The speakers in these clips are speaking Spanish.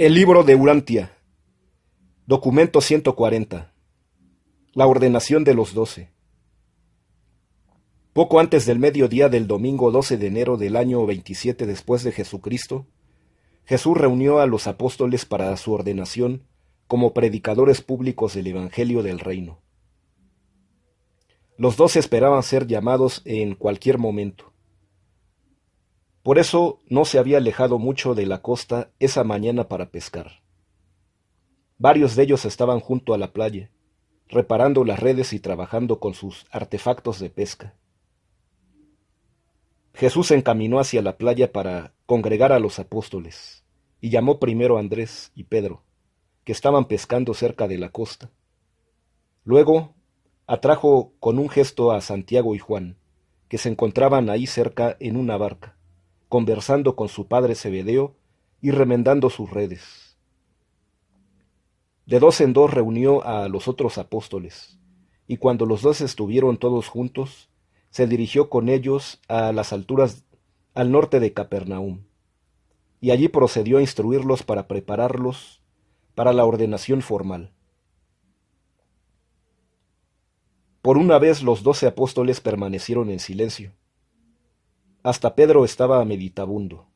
El libro de Urantia. Documento 140. La ordenación de los 12. Poco antes del mediodía del domingo 12 de enero del año 27 después de Jesucristo, Jesús reunió a los apóstoles para su ordenación como predicadores públicos del Evangelio del Reino. Los 12 esperaban ser llamados en cualquier momento. Por eso no se había alejado mucho de la costa esa mañana para pescar. Varios de ellos estaban junto a la playa, reparando las redes y trabajando con sus artefactos de pesca. Jesús se encaminó hacia la playa para congregar a los apóstoles, y llamó primero a Andrés y Pedro, que estaban pescando cerca de la costa. Luego atrajo con un gesto a Santiago y Juan, que se encontraban ahí cerca en una barca, conversando con su padre Zebedeo y remendando sus redes. De dos en dos reunió a los otros apóstoles, y cuando los 12 estuvieron todos juntos, se dirigió con ellos a las alturas al norte de Capernaum, y allí procedió a instruirlos para prepararlos para la ordenación formal. Por una vez los 12 apóstoles permanecieron en silencio. Hasta Pedro estaba meditabundo.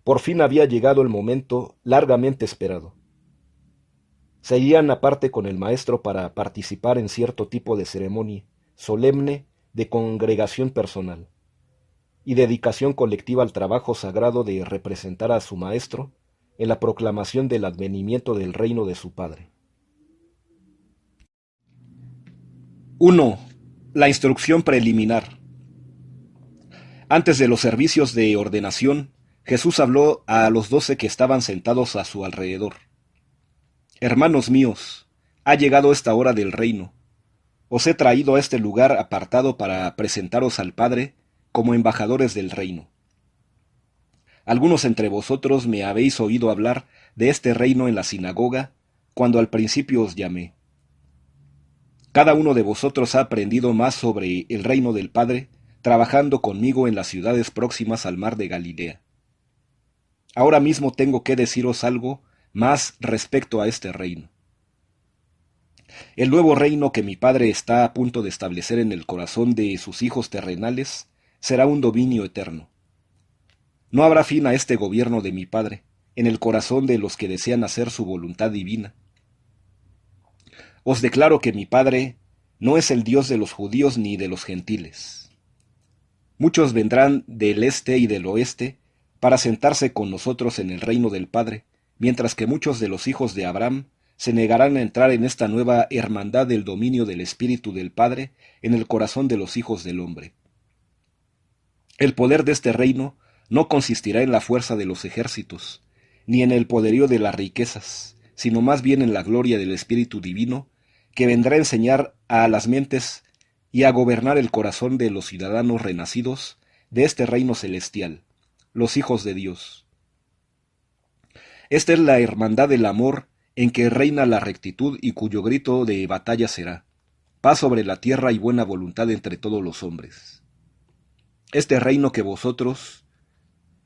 Por fin había llegado el momento largamente esperado. Se irían aparte con el maestro para participar en cierto tipo de ceremonia solemne de congregación personal y dedicación colectiva al trabajo sagrado de representar a su maestro en la proclamación del advenimiento del reino de su Padre. 1. La instrucción preliminar. Antes de los servicios de ordenación, Jesús habló a los 12 que estaban sentados a su alrededor. Hermanos míos, ha llegado esta hora del reino. Os he traído a este lugar apartado para presentaros al Padre como embajadores del reino. Algunos entre vosotros me habéis oído hablar de este reino en la sinagoga, cuando al principio os llamé. Cada uno de vosotros ha aprendido más sobre el reino del Padre, trabajando conmigo en las ciudades próximas al mar de Galilea. Ahora mismo tengo que deciros algo más respecto a este reino. El nuevo reino que mi Padre está a punto de establecer en el corazón de sus hijos terrenales será un dominio eterno. No habrá fin a este gobierno de mi Padre, en el corazón de los que desean hacer su voluntad divina. Os declaro que mi Padre no es el Dios de los judíos ni de los gentiles. Muchos vendrán del este y del oeste para sentarse con nosotros en el reino del Padre, mientras que muchos de los hijos de Abraham se negarán a entrar en esta nueva hermandad del dominio del Espíritu del Padre en el corazón de los hijos del hombre. El poder de este reino no consistirá en la fuerza de los ejércitos, ni en el poderío de las riquezas, sino más bien en la gloria del Espíritu Divino, que vendrá a enseñar a las mentes y a gobernar el corazón de los ciudadanos renacidos de este reino celestial, los hijos de Dios. Esta es la hermandad del amor en que reina la rectitud y cuyo grito de batalla será: paz sobre la tierra y buena voluntad entre todos los hombres. Este reino que vosotros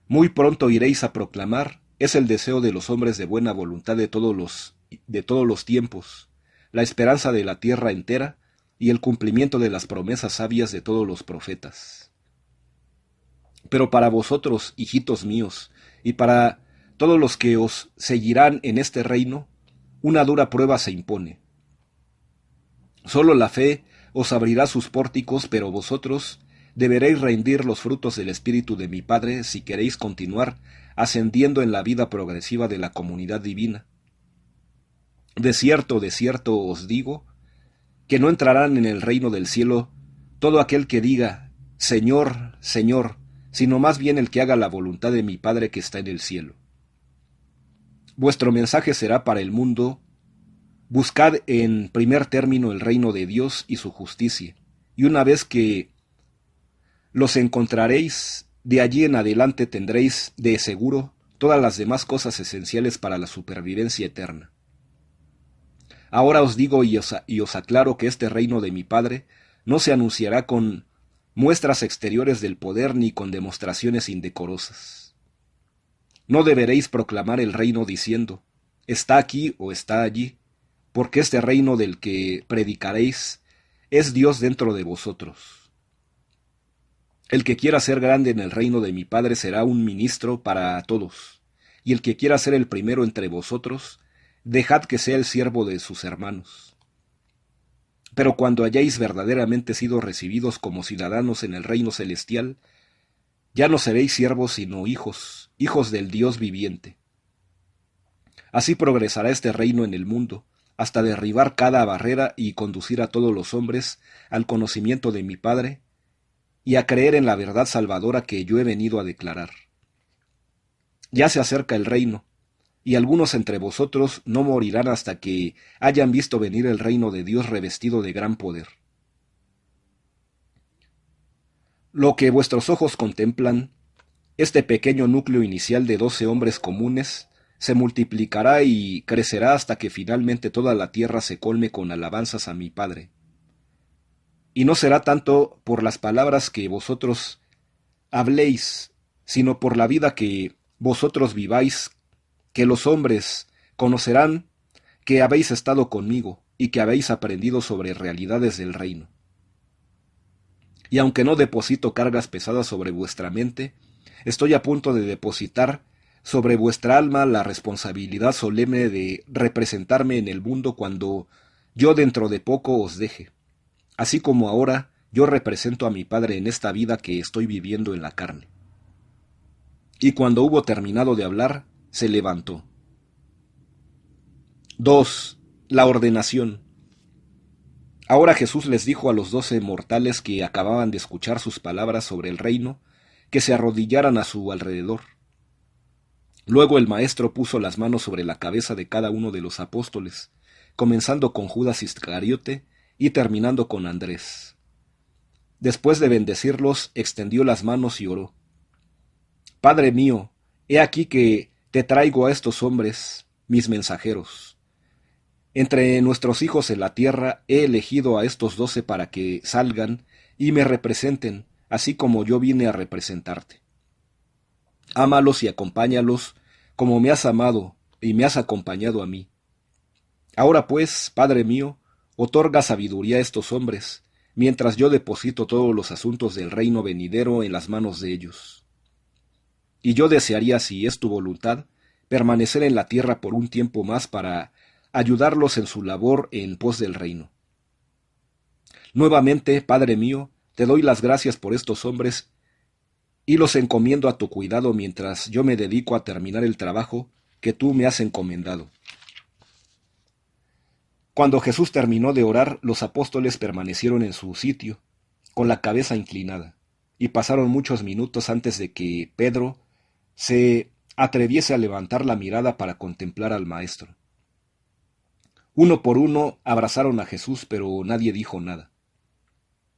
muy pronto iréis a proclamar es el deseo de los hombres de buena voluntad de todos los tiempos, la esperanza de la tierra entera y el cumplimiento de las promesas sabias de todos los profetas. Pero para vosotros, hijitos míos, y para todos los que os seguirán en este reino, una dura prueba se impone. Solo la fe os abrirá sus pórticos, pero vosotros deberéis rendir los frutos del Espíritu de mi Padre si queréis continuar ascendiendo en la vida progresiva de la comunidad divina. De cierto os digo, que no entrarán en el reino del cielo todo aquel que diga, Señor, Señor, sino más bien el que haga la voluntad de mi Padre que está en el cielo. Vuestro mensaje será para el mundo: buscad en primer término el reino de Dios y su justicia, y una vez que los encontraréis, de allí en adelante tendréis de seguro todas las demás cosas esenciales para la supervivencia eterna. Ahora os digo y os aclaro que este reino de mi Padre no se anunciará con muestras exteriores del poder ni con demostraciones indecorosas. No deberéis proclamar el reino diciendo, está aquí o está allí, porque este reino del que predicaréis es Dios dentro de vosotros. El que quiera ser grande en el reino de mi Padre será un ministro para todos, y el que quiera ser el primero entre vosotros, dejad que sea el siervo de sus hermanos. Pero cuando hayáis verdaderamente sido recibidos como ciudadanos en el reino celestial, ya no seréis siervos sino hijos, hijos del Dios viviente. Así progresará este reino en el mundo, hasta derribar cada barrera y conducir a todos los hombres al conocimiento de mi Padre y a creer en la verdad salvadora que yo he venido a declarar. Ya se acerca el reino, y algunos entre vosotros no morirán hasta que hayan visto venir el reino de Dios revestido de gran poder. Lo que vuestros ojos contemplan, este pequeño núcleo inicial de 12 hombres comunes, se multiplicará y crecerá hasta que finalmente toda la tierra se colme con alabanzas a mi Padre. Y no será tanto por las palabras que vosotros habléis, sino por la vida que vosotros viváis, que los hombres conocerán que habéis estado conmigo y que habéis aprendido sobre realidades del reino. Y aunque no deposito cargas pesadas sobre vuestra mente, estoy a punto de depositar sobre vuestra alma la responsabilidad solemne de representarme en el mundo cuando yo dentro de poco os deje, así como ahora yo represento a mi Padre en esta vida que estoy viviendo en la carne. Y cuando hubo terminado de hablar, se levantó. 2. La ordenación. Ahora Jesús les dijo a los 12 mortales que acababan de escuchar sus palabras sobre el reino, que se arrodillaran a su alrededor. Luego el maestro puso las manos sobre la cabeza de cada uno de los apóstoles, comenzando con Judas Iscariote y terminando con Andrés. Después de bendecirlos, extendió las manos y oró. Padre mío, he aquí que te traigo a estos hombres, mis mensajeros. Entre nuestros hijos en la tierra he elegido a estos 12 para que salgan y me representen, así como yo vine a representarte. Ámalos y acompáñalos como me has amado y me has acompañado a mí. Ahora pues, Padre mío, otorga sabiduría a estos hombres, mientras yo deposito todos los asuntos del reino venidero en las manos de ellos. Y yo desearía, si es tu voluntad, permanecer en la tierra por un tiempo más para ayudarlos en su labor en pos del reino. Nuevamente, Padre mío, te doy las gracias por estos hombres y los encomiendo a tu cuidado mientras yo me dedico a terminar el trabajo que tú me has encomendado. Cuando Jesús terminó de orar, los apóstoles permanecieron en su sitio, con la cabeza inclinada, y pasaron muchos minutos antes de que Pedro se atreviese a levantar la mirada para contemplar al Maestro. Uno por uno abrazaron a Jesús, pero nadie dijo nada.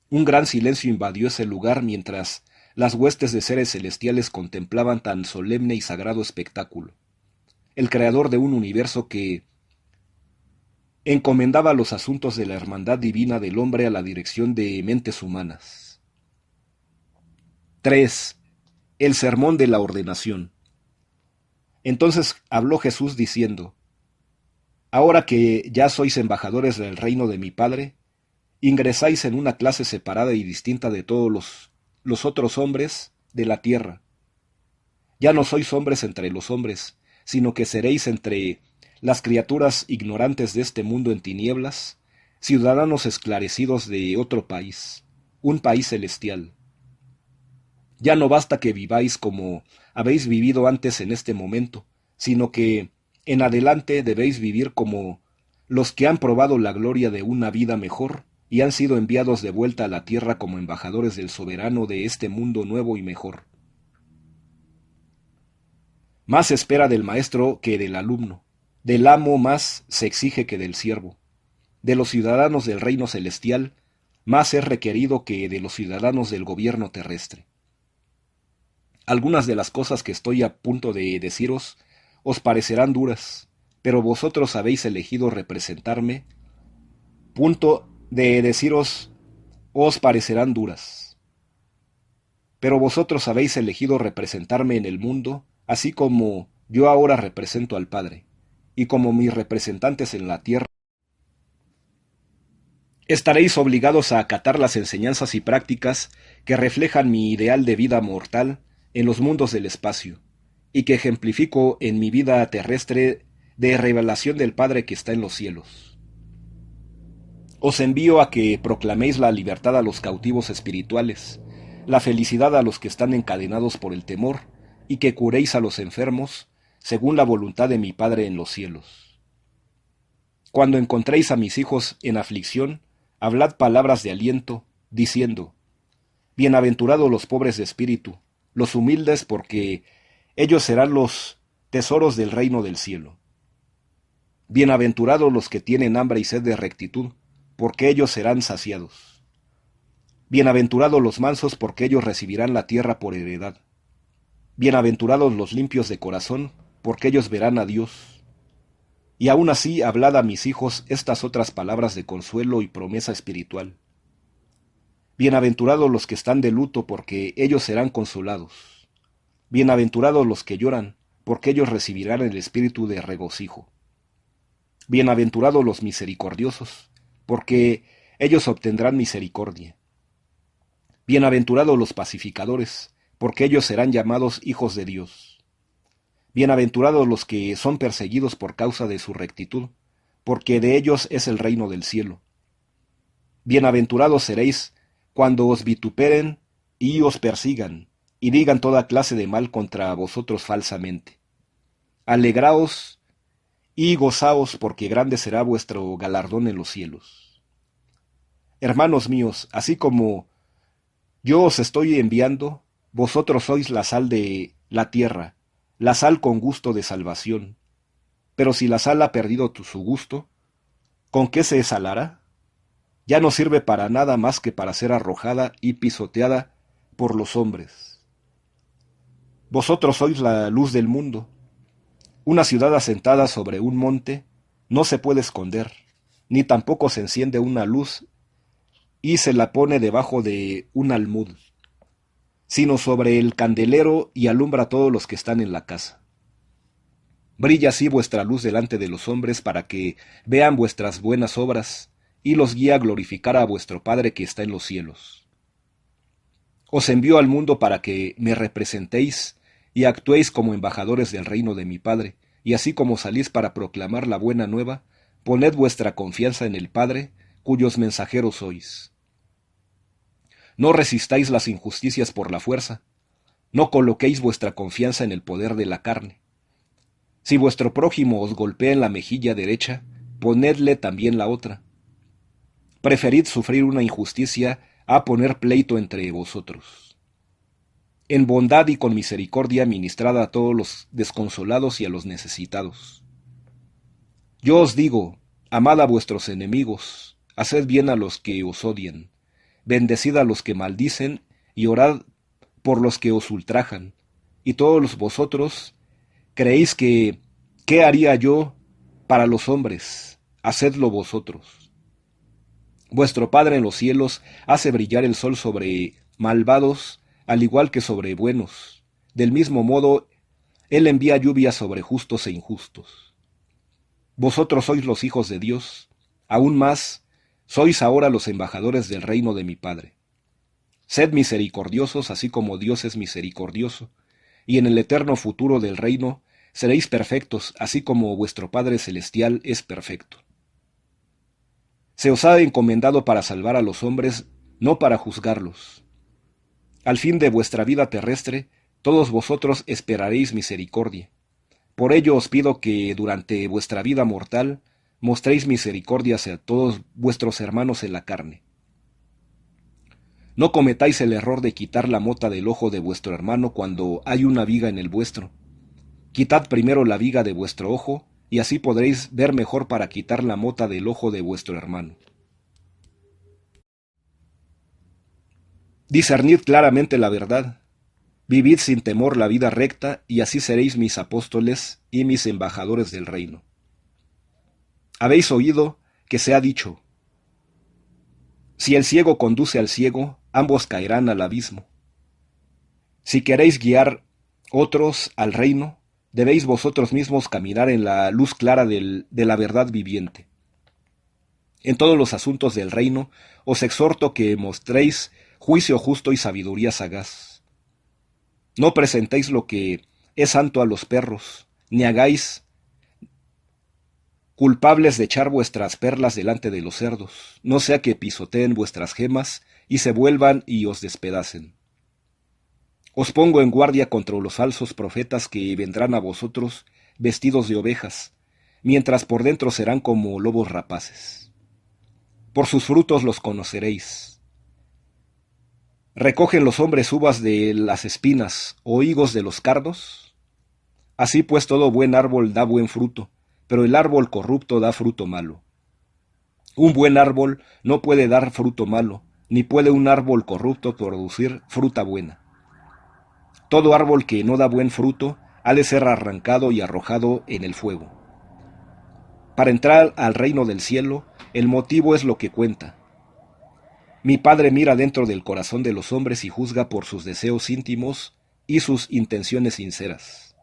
Un gran silencio invadió ese lugar mientras las huestes de seres celestiales contemplaban tan solemne y sagrado espectáculo. El creador de un universo que encomendaba los asuntos de la hermandad divina del hombre a la dirección de mentes humanas. 3. El sermón de la ordenación. Entonces habló Jesús diciendo, ahora que ya sois embajadores del reino de mi Padre, ingresáis en una clase separada y distinta de todos los otros hombres de la tierra. Ya no sois hombres entre los hombres, sino que seréis entre las criaturas ignorantes de este mundo en tinieblas, ciudadanos esclarecidos de otro país, un país celestial. Ya no basta que viváis como habéis vivido antes en este momento, sino que en adelante debéis vivir como los que han probado la gloria de una vida mejor y han sido enviados de vuelta a la tierra como embajadores del soberano de este mundo nuevo y mejor. Más se espera del maestro que del alumno, del amo más se exige que del siervo, de los ciudadanos del reino celestial más es requerido que de los ciudadanos del gobierno terrestre. Algunas de las cosas que estoy a punto de deciros os parecerán duras, pero vosotros habéis elegido representarme. Punto de deciros os parecerán duras. Pero vosotros habéis elegido representarme en el mundo, así como yo ahora represento al Padre, y como mis representantes en la tierra, estaréis obligados a acatar las enseñanzas y prácticas que reflejan mi ideal de vida mortal en los mundos del espacio, y que ejemplifico en mi vida terrestre de revelación del Padre que está en los cielos. Os envío a que proclaméis la libertad a los cautivos espirituales, la felicidad a los que están encadenados por el temor, y que curéis a los enfermos, según la voluntad de mi Padre en los cielos. Cuando encontréis a mis hijos en aflicción, hablad palabras de aliento, diciendo: Bienaventurados los pobres de espíritu, los humildes, porque ellos serán los tesoros del reino del cielo. Bienaventurados los que tienen hambre y sed de rectitud, porque ellos serán saciados. Bienaventurados los mansos, porque ellos recibirán la tierra por heredad. Bienaventurados los limpios de corazón, porque ellos verán a Dios. Y aún así hablad a mis hijos estas otras palabras de consuelo y promesa espiritual. Bienaventurados los que están de luto, porque ellos serán consolados. Bienaventurados los que lloran, porque ellos recibirán el espíritu de regocijo. Bienaventurados los misericordiosos, porque ellos obtendrán misericordia. Bienaventurados los pacificadores, porque ellos serán llamados hijos de Dios. Bienaventurados los que son perseguidos por causa de su rectitud, porque de ellos es el reino del cielo. Bienaventurados seréis cuando os vituperen y os persigan, y digan toda clase de mal contra vosotros falsamente. Alegraos y gozaos, porque grande será vuestro galardón en los cielos. Hermanos míos, así como yo os estoy enviando, vosotros sois la sal de la tierra, la sal con gusto de salvación. Pero si la sal ha perdido su gusto, ¿con qué se salará? Ya no sirve para nada más que para ser arrojada y pisoteada por los hombres. Vosotros sois la luz del mundo. Una ciudad asentada sobre un monte no se puede esconder, ni tampoco se enciende una luz y se la pone debajo de un almud, sino sobre el candelero y alumbra a todos los que están en la casa. Brilla así vuestra luz delante de los hombres para que vean vuestras buenas obras y los guíe a glorificar a vuestro Padre que está en los cielos. Os envío al mundo para que me representéis y actuéis como embajadores del reino de mi Padre, y así como salís para proclamar la buena nueva, poned vuestra confianza en el Padre, cuyos mensajeros sois. No resistáis las injusticias por la fuerza, no coloquéis vuestra confianza en el poder de la carne. Si vuestro prójimo os golpea en la mejilla derecha, ponedle también la otra. Preferid sufrir una injusticia a poner pleito entre vosotros. En bondad y con misericordia ministrad a todos los desconsolados y a los necesitados. Yo os digo, amad a vuestros enemigos, haced bien a los que os odian, bendecid a los que maldicen y orad por los que os ultrajan. Y todos vosotros creéis que, ¿qué haría yo para los hombres? Hacedlo vosotros. Vuestro Padre en los cielos hace brillar el sol sobre malvados, al igual que sobre buenos. Del mismo modo, Él envía lluvia sobre justos e injustos. Vosotros sois los hijos de Dios, aún más, sois ahora los embajadores del reino de mi Padre. Sed misericordiosos, así como Dios es misericordioso, y en el eterno futuro del reino seréis perfectos, así como vuestro Padre celestial es perfecto. Se os ha encomendado para salvar a los hombres, no para juzgarlos. Al fin de vuestra vida terrestre, todos vosotros esperaréis misericordia. Por ello os pido que durante vuestra vida mortal mostréis misericordia hacia todos vuestros hermanos en la carne. No cometáis el error de quitar la mota del ojo de vuestro hermano cuando hay una viga en el vuestro. Quitad primero la viga de vuestro ojo, y así podréis ver mejor para quitar la mota del ojo de vuestro hermano. Discernid claramente la verdad. Vivid sin temor la vida recta, y así seréis mis apóstoles y mis embajadores del reino. Habéis oído que se ha dicho: si el ciego conduce al ciego, ambos caerán al abismo. Si queréis guiar Otros, al reino, debéis vosotros mismos caminar en la luz clara de la verdad viviente. En todos los asuntos del reino os exhorto que mostréis juicio justo y sabiduría sagaz. No presentéis lo que es santo a los perros, ni hagáis culpables de echar vuestras perlas delante de los cerdos, no sea que pisoteen vuestras gemas y se vuelvan y os despedacen. Os pongo en guardia contra los falsos profetas que vendrán a vosotros vestidos de ovejas, mientras por dentro serán como lobos rapaces. Por sus frutos los conoceréis. ¿Recogen los hombres uvas de las espinas o higos de los cardos? Así pues todo buen árbol da buen fruto, pero el árbol corrupto da fruto malo. Un buen árbol no puede dar fruto malo, ni puede un árbol corrupto producir fruta buena. Todo árbol que no da buen fruto ha de ser arrancado y arrojado en el fuego. Para entrar al reino del cielo, el motivo es lo que cuenta. Mi Padre mira dentro del corazón de los hombres y juzga por sus deseos íntimos y sus intenciones sinceras.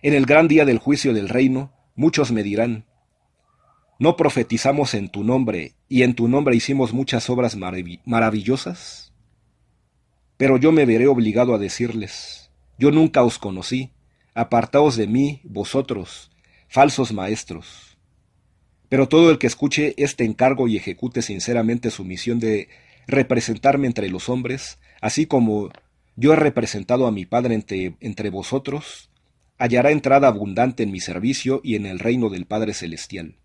En el gran día del juicio del reino, muchos me dirán, ¿no profetizamos en tu nombre y en tu nombre hicimos muchas obras maravillosas? Pero yo me veré obligado a decirles, yo nunca os conocí, apartaos de mí, vosotros, falsos maestros. Pero todo el que escuche este encargo y ejecute sinceramente su misión de representarme entre los hombres, así como yo he representado a mi Padre entre vosotros, hallará entrada abundante en mi servicio y en el reino del Padre Celestial.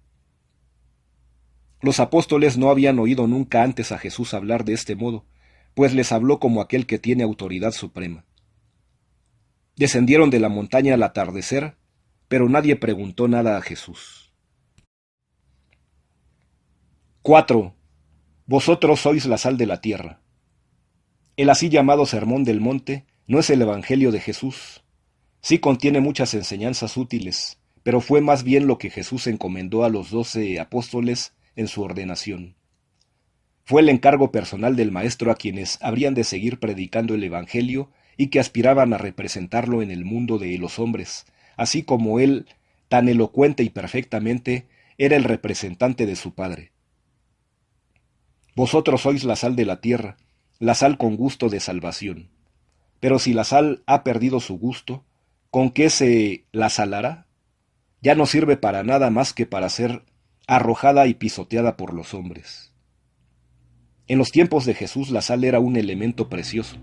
Los apóstoles no habían oído nunca antes a Jesús hablar de este modo, pues les habló como aquel que tiene autoridad suprema. Descendieron de la montaña al atardecer, pero nadie preguntó nada a Jesús. 4. Vosotros sois la sal de la tierra. El así llamado Sermón del Monte no es el Evangelio de Jesús. Sí contiene muchas enseñanzas útiles, pero fue más bien lo que Jesús encomendó a los 12 apóstoles en su ordenación. Fue el encargo personal del Maestro a quienes habrían de seguir predicando el Evangelio y que aspiraban a representarlo en el mundo de los hombres, así como él, tan elocuente y perfectamente, era el representante de su Padre. Vosotros sois la sal de la tierra, la sal con gusto de salvación. Pero si la sal ha perdido su gusto, ¿con qué se la salará? Ya no sirve para nada más que para ser arrojada y pisoteada por los hombres. En los tiempos de Jesús la sal era un elemento precioso.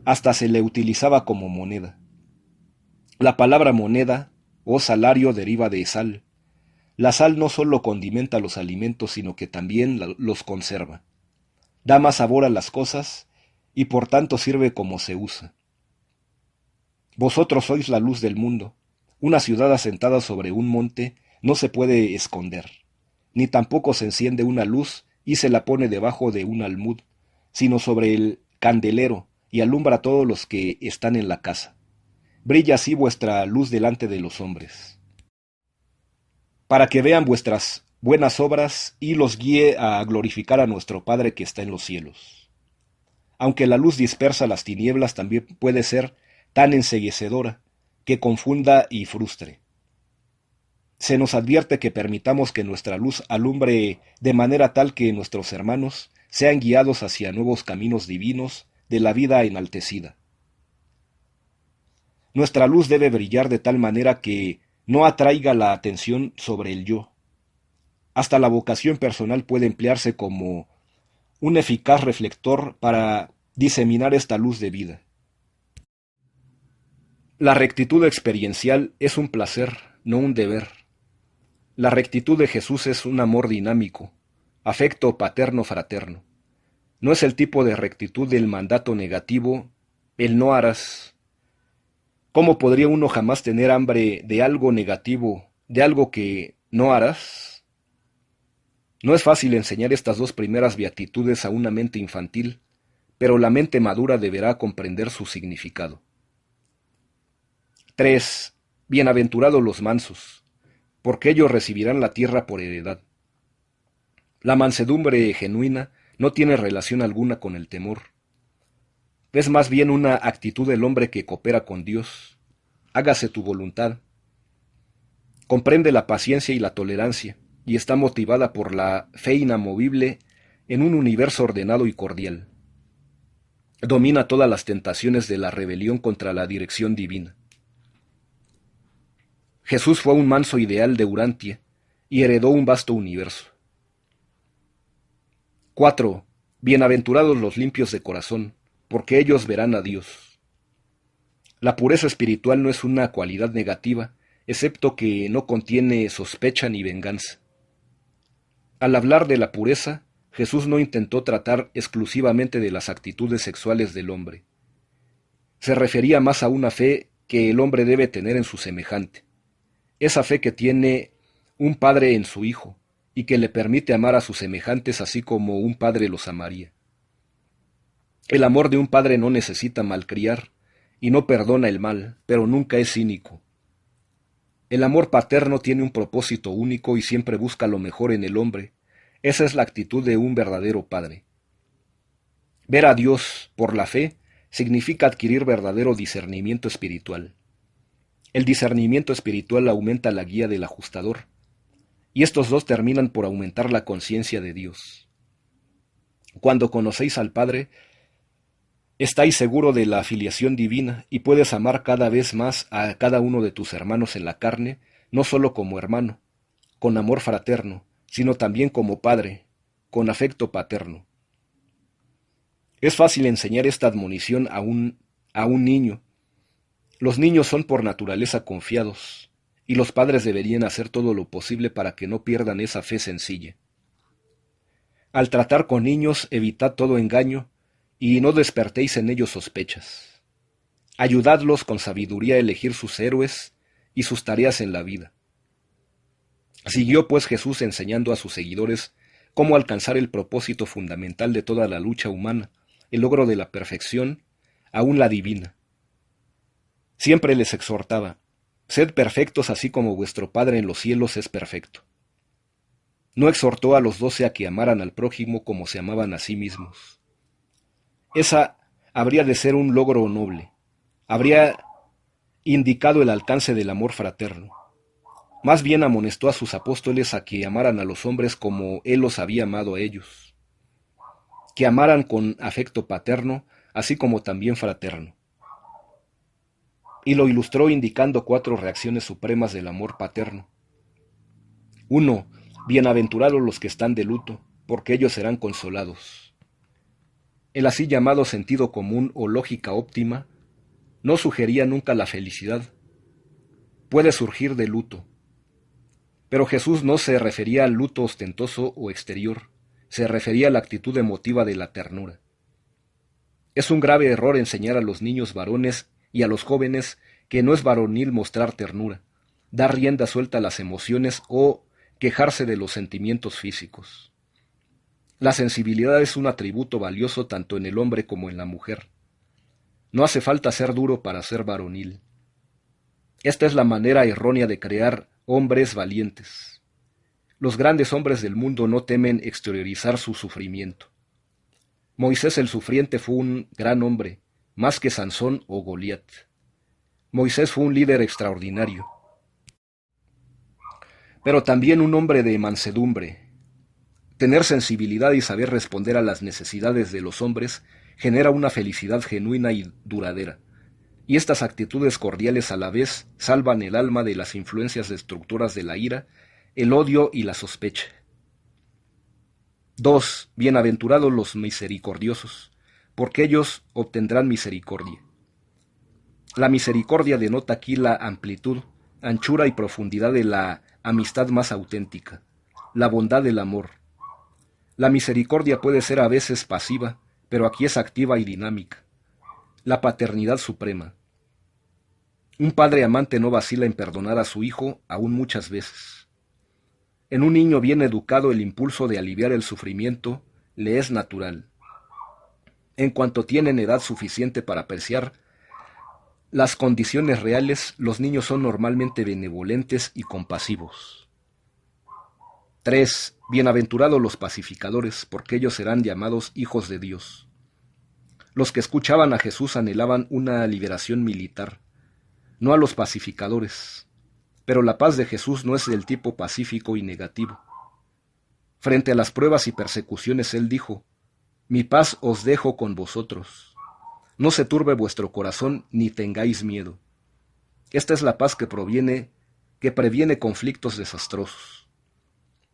Hasta se le utilizaba como moneda. La palabra moneda o salario deriva de sal. La sal no solo condimenta los alimentos, sino que también los conserva. Da más sabor a las cosas y por tanto sirve como se usa. Vosotros sois la luz del mundo. Una ciudad asentada sobre un monte no se puede esconder, ni tampoco se enciende una luz y se la pone debajo de un almud, sino sobre el candelero, y alumbra a todos los que están en la casa. Brilla así vuestra luz delante de los hombres, para que vean vuestras buenas obras y los guíe a glorificar a nuestro Padre que está en los cielos. Aunque la luz dispersa las tinieblas, también puede ser tan enceguecedora que confunda y frustre. Se nos advierte que permitamos que nuestra luz alumbre de manera tal que nuestros hermanos sean guiados hacia nuevos caminos divinos de la vida enaltecida. Nuestra luz debe brillar de tal manera que no atraiga la atención sobre el yo. Hasta la vocación personal puede emplearse como un eficaz reflector para diseminar esta luz de vida. La rectitud experiencial es un placer, no un deber. La rectitud de Jesús es un amor dinámico, afecto paterno-fraterno. No es el tipo de rectitud del mandato negativo, el no harás. ¿Cómo podría uno jamás tener hambre de algo negativo, de algo que no harás? No es fácil enseñar estas dos primeras beatitudes a una mente infantil, pero la mente madura deberá comprender su significado. 3. Bienaventurados los mansos, porque ellos recibirán la tierra por heredad. La mansedumbre genuina no tiene relación alguna con el temor. Es más bien una actitud del hombre que coopera con Dios. Hágase tu voluntad. Comprende la paciencia y la tolerancia, y está motivada por la fe inamovible en un universo ordenado y cordial. Domina todas las tentaciones de la rebelión contra la dirección divina. Jesús fue un manso ideal de Urantia y heredó un vasto universo. 4. Bienaventurados los limpios de corazón, porque ellos verán a Dios. La pureza espiritual no es una cualidad negativa, excepto que no contiene sospecha ni venganza. Al hablar de la pureza, Jesús no intentó tratar exclusivamente de las actitudes sexuales del hombre. Se refería más a una fe que el hombre debe tener en su semejante. Esa fe que tiene un padre en su hijo, y que le permite amar a sus semejantes así como un padre los amaría. El amor de un padre no necesita malcriar, y no perdona el mal, pero nunca es cínico. El amor paterno tiene un propósito único y siempre busca lo mejor en el hombre. Esa es la actitud de un verdadero padre. Ver a Dios por la fe significa adquirir verdadero discernimiento espiritual. El discernimiento espiritual aumenta la guía del ajustador, y estos dos terminan por aumentar la conciencia de Dios. Cuando conocéis al Padre, estáis seguro de la filiación divina y puedes amar cada vez más a cada uno de tus hermanos en la carne, no solo como hermano, con amor fraterno, sino también como padre, con afecto paterno. Es fácil enseñar esta admonición a un niño. Los niños son por naturaleza confiados, y los padres deberían hacer todo lo posible para que no pierdan esa fe sencilla. Al tratar con niños, evitad todo engaño, y no despertéis en ellos sospechas. Ayudadlos con sabiduría a elegir sus héroes y sus tareas en la vida. Siguió pues Jesús enseñando a sus seguidores cómo alcanzar el propósito fundamental de toda la lucha humana, el logro de la perfección, aún la divina. Siempre les exhortaba: sed perfectos así como vuestro Padre en los cielos es perfecto. No exhortó a los 12 a que amaran al prójimo como se amaban a sí mismos. Esa habría de ser un logro noble. Habría indicado el alcance del amor fraterno. Más bien amonestó a sus apóstoles a que amaran a los hombres como Él los había amado a ellos. Que amaran con afecto paterno, así como también fraterno. Y lo ilustró indicando 4 reacciones supremas del amor paterno. 1. Bienaventurados los que están de luto, porque ellos serán consolados. El así llamado sentido común o lógica óptima no sugería nunca la felicidad. Puede surgir de luto. Pero Jesús no se refería al luto ostentoso o exterior, se refería a la actitud emotiva de la ternura. Es un grave error enseñar a los niños varones y a los jóvenes que no es varonil mostrar ternura, dar rienda suelta a las emociones o quejarse de los sentimientos físicos. La sensibilidad es un atributo valioso tanto en el hombre como en la mujer. No hace falta ser duro para ser varonil. Esta es la manera errónea de crear hombres valientes. Los grandes hombres del mundo no temen exteriorizar su sufrimiento. Moisés el sufriente fue un gran hombre, más que Sansón o Goliat. Moisés fue un líder extraordinario, pero también un hombre de mansedumbre. Tener sensibilidad y saber responder a las necesidades de los hombres genera una felicidad genuina y duradera, y estas actitudes cordiales a la vez salvan el alma de las influencias destructoras de la ira, el odio y la sospecha. 2. Bienaventurados los misericordiosos, porque ellos obtendrán misericordia. La misericordia denota aquí la amplitud, anchura y profundidad de la amistad más auténtica, la bondad del amor. La misericordia puede ser a veces pasiva, pero aquí es activa y dinámica. La paternidad suprema. Un padre amante no vacila en perdonar a su hijo, aún muchas veces. En un niño bien educado el impulso de aliviar el sufrimiento le es natural. En cuanto tienen edad suficiente para apreciar las condiciones reales, los niños son normalmente benevolentes y compasivos. 3. Bienaventurados los pacificadores, porque ellos serán llamados hijos de Dios. Los que escuchaban a Jesús anhelaban una liberación militar, no a los pacificadores. Pero la paz de Jesús no es del tipo pacífico y negativo. Frente a las pruebas y persecuciones, él dijo: Mi paz os dejo con vosotros. No se turbe vuestro corazón ni tengáis miedo. Esta es la paz que previene conflictos desastrosos.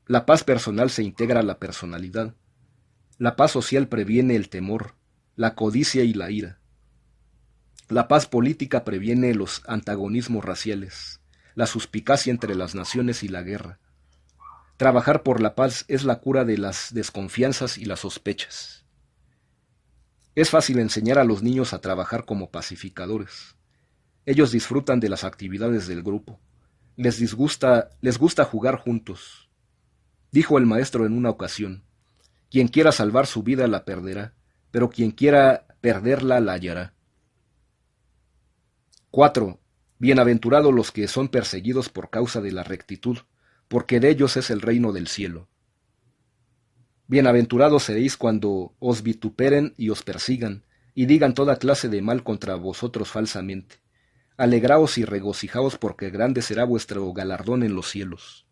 La paz personal se integra a la personalidad. La paz social previene el temor, la codicia y la ira. La paz política previene los antagonismos raciales, la suspicacia entre las naciones y la guerra. Trabajar por la paz es la cura de las desconfianzas y las sospechas. Es fácil enseñar a los niños a trabajar como pacificadores. Ellos disfrutan de las actividades del grupo. Les gusta jugar juntos. Dijo el maestro en una ocasión: quien quiera salvar su vida la perderá, pero quien quiera perderla la hallará. 4. Bienaventurados los que son perseguidos por causa de la rectitud, porque de ellos es el reino del cielo. Bienaventurados seréis cuando os vituperen y os persigan, y digan toda clase de mal contra vosotros falsamente. Alegraos y regocijaos, porque grande será vuestro galardón en los cielos.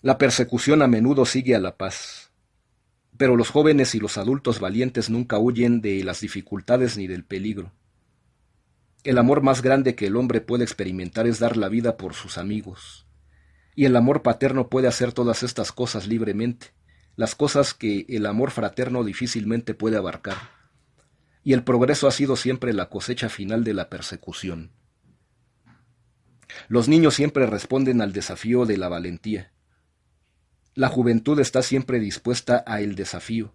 La persecución a menudo sigue a la paz, pero los jóvenes y los adultos valientes nunca huyen de las dificultades ni del peligro. El amor más grande que el hombre puede experimentar es dar la vida por sus amigos. Y el amor paterno puede hacer todas estas cosas libremente, las cosas que el amor fraterno difícilmente puede abarcar. Y el progreso ha sido siempre la cosecha final de la persecución. Los niños siempre responden al desafío de la valentía. La juventud está siempre dispuesta a el desafío.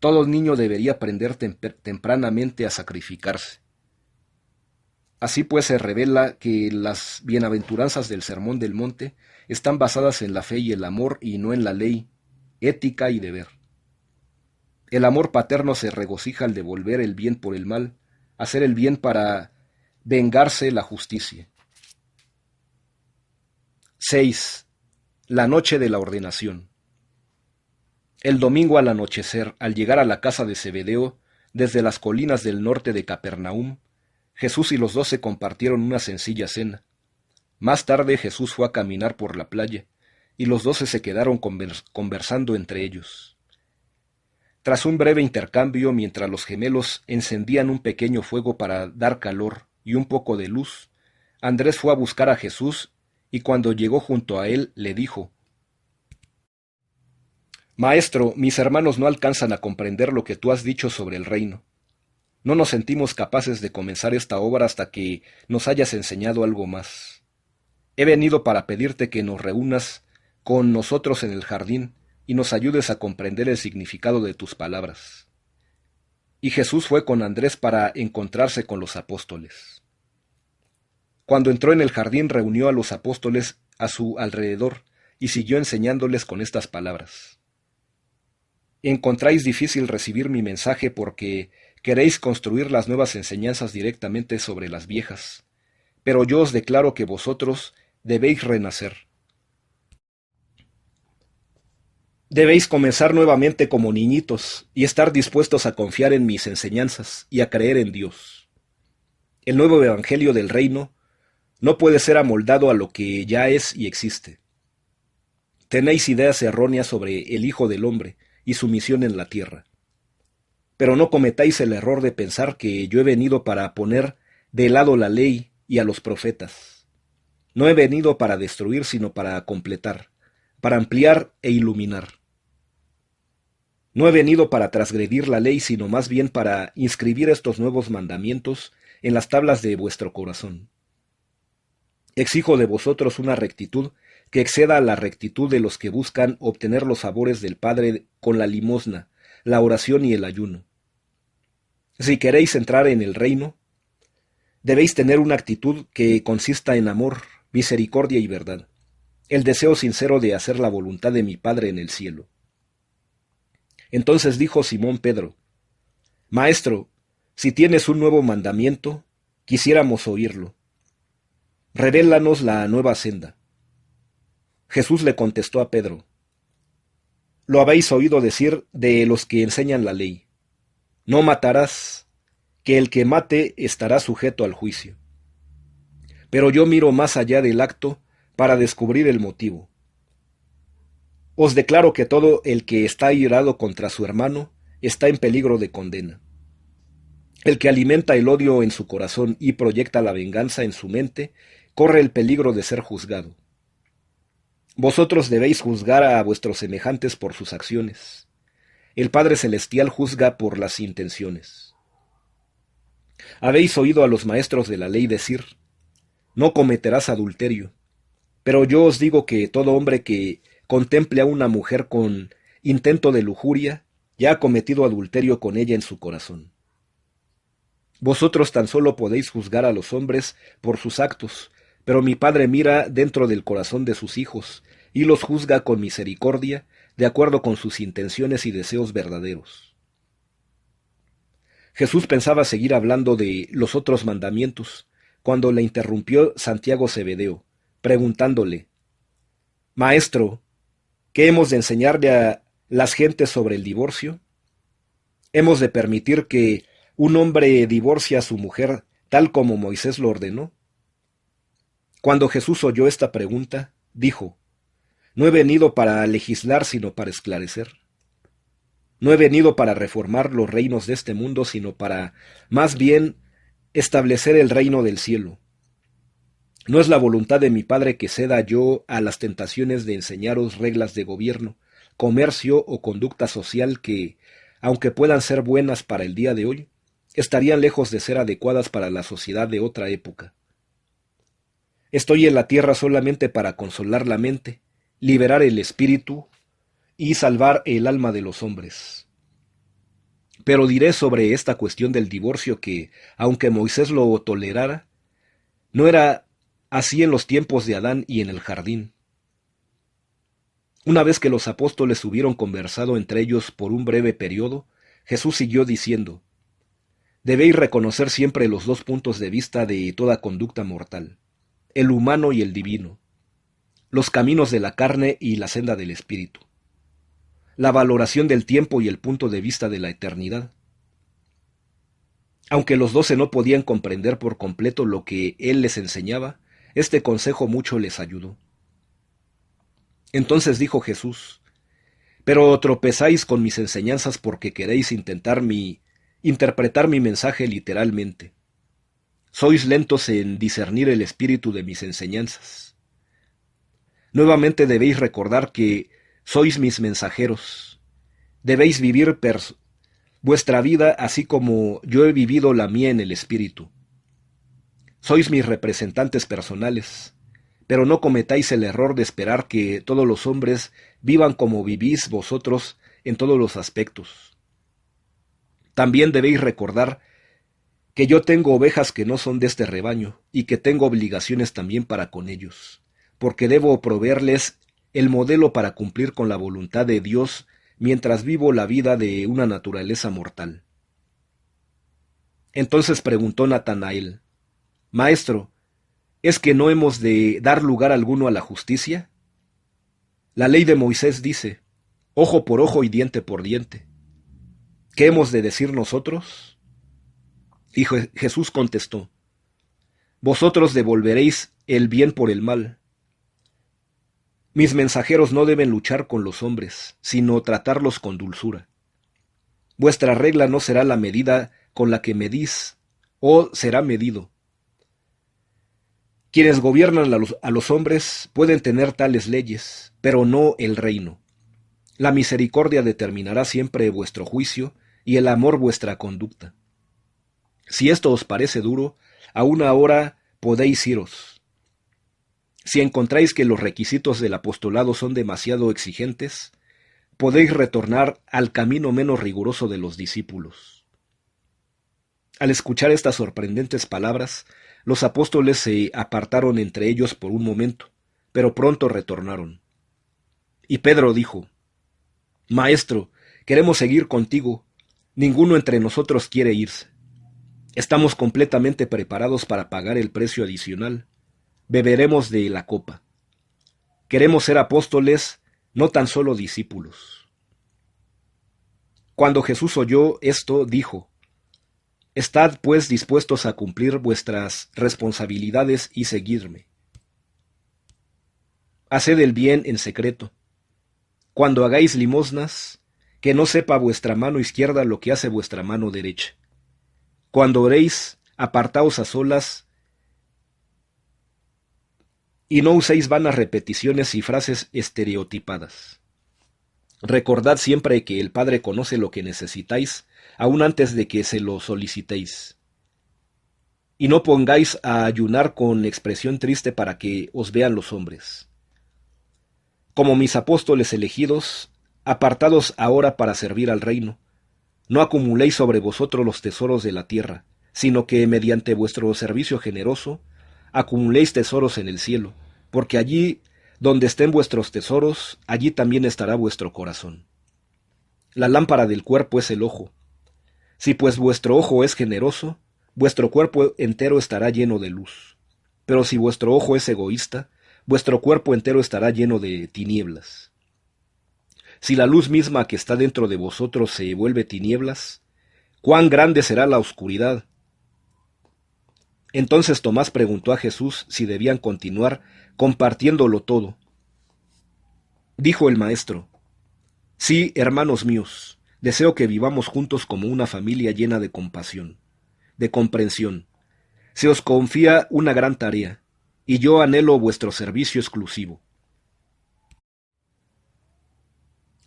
Todo niño debería aprender tempranamente a sacrificarse. Así pues se revela que las bienaventuranzas del Sermón del Monte están basadas en la fe y el amor y no en la ley, ética y deber. El amor paterno se regocija al devolver el bien por el mal, hacer el bien para vengarse la justicia. 6. La noche de la ordenación. El domingo al anochecer, al llegar a la casa de Zebedeo, desde las colinas del norte de Capernaum, Jesús y los 12 compartieron una sencilla cena. Más tarde Jesús fue a caminar por la playa, y los 12 se quedaron conversando entre ellos. Tras un breve intercambio, mientras los gemelos encendían un pequeño fuego para dar calor y un poco de luz, Andrés fue a buscar a Jesús, y cuando llegó junto a él, le dijo: Maestro, mis hermanos no alcanzan a comprender lo que tú has dicho sobre el reino. No nos sentimos capaces de comenzar esta obra hasta que nos hayas enseñado algo más. He venido para pedirte que nos reúnas con nosotros en el jardín y nos ayudes a comprender el significado de tus palabras. Y Jesús fue con Andrés para encontrarse con los apóstoles. Cuando entró en el jardín, reunió a los apóstoles a su alrededor y siguió enseñándoles con estas palabras: Encontráis difícil recibir mi mensaje porque queréis construir las nuevas enseñanzas directamente sobre las viejas, pero yo os declaro que vosotros debéis renacer. Debéis comenzar nuevamente como niñitos y estar dispuestos a confiar en mis enseñanzas y a creer en Dios. El nuevo evangelio del reino no puede ser amoldado a lo que ya es y existe. Tenéis ideas erróneas sobre el Hijo del Hombre y su misión en la tierra. Pero no cometáis el error de pensar que yo he venido para poner de lado la ley y a los profetas. No he venido para destruir, sino para completar, para ampliar e iluminar. No he venido para transgredir la ley, sino más bien para inscribir estos nuevos mandamientos en las tablas de vuestro corazón. Exijo de vosotros una rectitud que exceda a la rectitud de los que buscan obtener los favores del Padre con la limosna, la oración y el ayuno. Si queréis entrar en el reino, debéis tener una actitud que consista en amor, misericordia y verdad, el deseo sincero de hacer la voluntad de mi Padre en el cielo. Entonces dijo Simón Pedro: Maestro, si tienes un nuevo mandamiento, quisiéramos oírlo. Revélanos la nueva senda. Jesús le contestó a Pedro: lo habéis oído decir de los que enseñan la ley: no matarás, que el que mate estará sujeto al juicio. Pero yo miro más allá del acto para descubrir el motivo. Os declaro que todo el que está irado contra su hermano está en peligro de condena. El que alimenta el odio en su corazón y proyecta la venganza en su mente, corre el peligro de ser juzgado. Vosotros debéis juzgar a vuestros semejantes por sus acciones. El Padre Celestial juzga por las intenciones. Habéis oído a los maestros de la ley decir: no cometerás adulterio. Pero yo os digo que todo hombre que contemple a una mujer con intento de lujuria, ya ha cometido adulterio con ella en su corazón. Vosotros tan solo podéis juzgar a los hombres por sus actos, pero mi Padre mira dentro del corazón de sus hijos y los juzga con misericordia, de acuerdo con sus intenciones y deseos verdaderos. Jesús pensaba seguir hablando de los otros mandamientos, cuando le interrumpió Santiago Zebedeo, preguntándole: Maestro, ¿qué hemos de enseñarle a las gentes sobre el divorcio? ¿Hemos de permitir que un hombre divorcie a su mujer tal como Moisés lo ordenó? Cuando Jesús oyó esta pregunta, dijo: no he venido para legislar, sino para esclarecer. No he venido para reformar los reinos de este mundo, sino para, más bien, establecer el reino del cielo. No es la voluntad de mi Padre que ceda yo a las tentaciones de enseñaros reglas de gobierno, comercio o conducta social que, aunque puedan ser buenas para el día de hoy, estarían lejos de ser adecuadas para la sociedad de otra época. Estoy en la tierra solamente para consolar la mente, liberar el espíritu y salvar el alma de los hombres. Pero diré sobre esta cuestión del divorcio que, aunque Moisés lo tolerara, no era así en los tiempos de Adán y en el jardín. Una vez que los apóstoles hubieron conversado entre ellos por un breve periodo, Jesús siguió diciendo: debéis reconocer siempre los dos puntos de vista de toda conducta mortal, el humano y el divino, los caminos de la carne y la senda del espíritu, la valoración del tiempo y el punto de vista de la eternidad. Aunque los 12 no podían comprender por completo lo que él les enseñaba, este consejo mucho les ayudó. Entonces dijo Jesús: pero tropezáis con mis enseñanzas porque queréis interpretar mi mensaje literalmente. Sois lentos en discernir el espíritu de mis enseñanzas. Nuevamente debéis recordar que sois mis mensajeros. Debéis vivir vuestra vida así como yo he vivido la mía en el espíritu. Sois mis representantes personales, pero no cometáis el error de esperar que todos los hombres vivan como vivís vosotros en todos los aspectos. También debéis recordar que yo tengo ovejas que no son de este rebaño, y que tengo obligaciones también para con ellos, porque debo proveerles el modelo para cumplir con la voluntad de Dios mientras vivo la vida de una naturaleza mortal. Entonces preguntó Natanael: Maestro, ¿es que no hemos de dar lugar alguno a la justicia? La ley de Moisés dice: ojo por ojo y diente por diente. ¿Qué hemos de decir nosotros? Y Jesús contestó: vosotros devolveréis el bien por el mal. Mis mensajeros no deben luchar con los hombres, sino tratarlos con dulzura. Vuestra regla no será la medida con la que medís, o será medido. Quienes gobiernan a los hombres pueden tener tales leyes, pero no el reino. La misericordia determinará siempre vuestro juicio y el amor vuestra conducta. Si esto os parece duro, aún ahora podéis iros. Si encontráis que los requisitos del apostolado son demasiado exigentes, podéis retornar al camino menos riguroso de los discípulos. Al escuchar estas sorprendentes palabras, los apóstoles se apartaron entre ellos por un momento, pero pronto retornaron. Y Pedro dijo: Maestro, queremos seguir contigo. Ninguno entre nosotros quiere irse. Estamos completamente preparados para pagar el precio adicional. Beberemos de la copa. Queremos ser apóstoles, no tan solo discípulos. Cuando Jesús oyó esto, dijo: Estad pues dispuestos a cumplir vuestras responsabilidades y seguirme. Haced el bien en secreto. Cuando hagáis limosnas, que no sepa vuestra mano izquierda lo que hace vuestra mano derecha. Cuando oréis, apartaos a solas, y no uséis vanas repeticiones y frases estereotipadas. Recordad siempre que el Padre conoce lo que necesitáis, aún antes de que se lo solicitéis. Y no pongáis a ayunar con expresión triste para que os vean los hombres. Como mis apóstoles elegidos, apartados ahora para servir al reino, no acumuléis sobre vosotros los tesoros de la tierra, sino que mediante vuestro servicio generoso, acumuléis tesoros en el cielo, porque allí donde estén vuestros tesoros, allí también estará vuestro corazón. La lámpara del cuerpo es el ojo. Si pues vuestro ojo es generoso, vuestro cuerpo entero estará lleno de luz. Pero si vuestro ojo es egoísta, vuestro cuerpo entero estará lleno de tinieblas. Si la luz misma que está dentro de vosotros se vuelve tinieblas, ¿cuán grande será la oscuridad? Entonces Tomás preguntó a Jesús si debían continuar compartiéndolo todo. Dijo el Maestro: Sí, hermanos míos, deseo que vivamos juntos como una familia llena de compasión, de comprensión. Se os confía una gran tarea, y yo anhelo vuestro servicio exclusivo.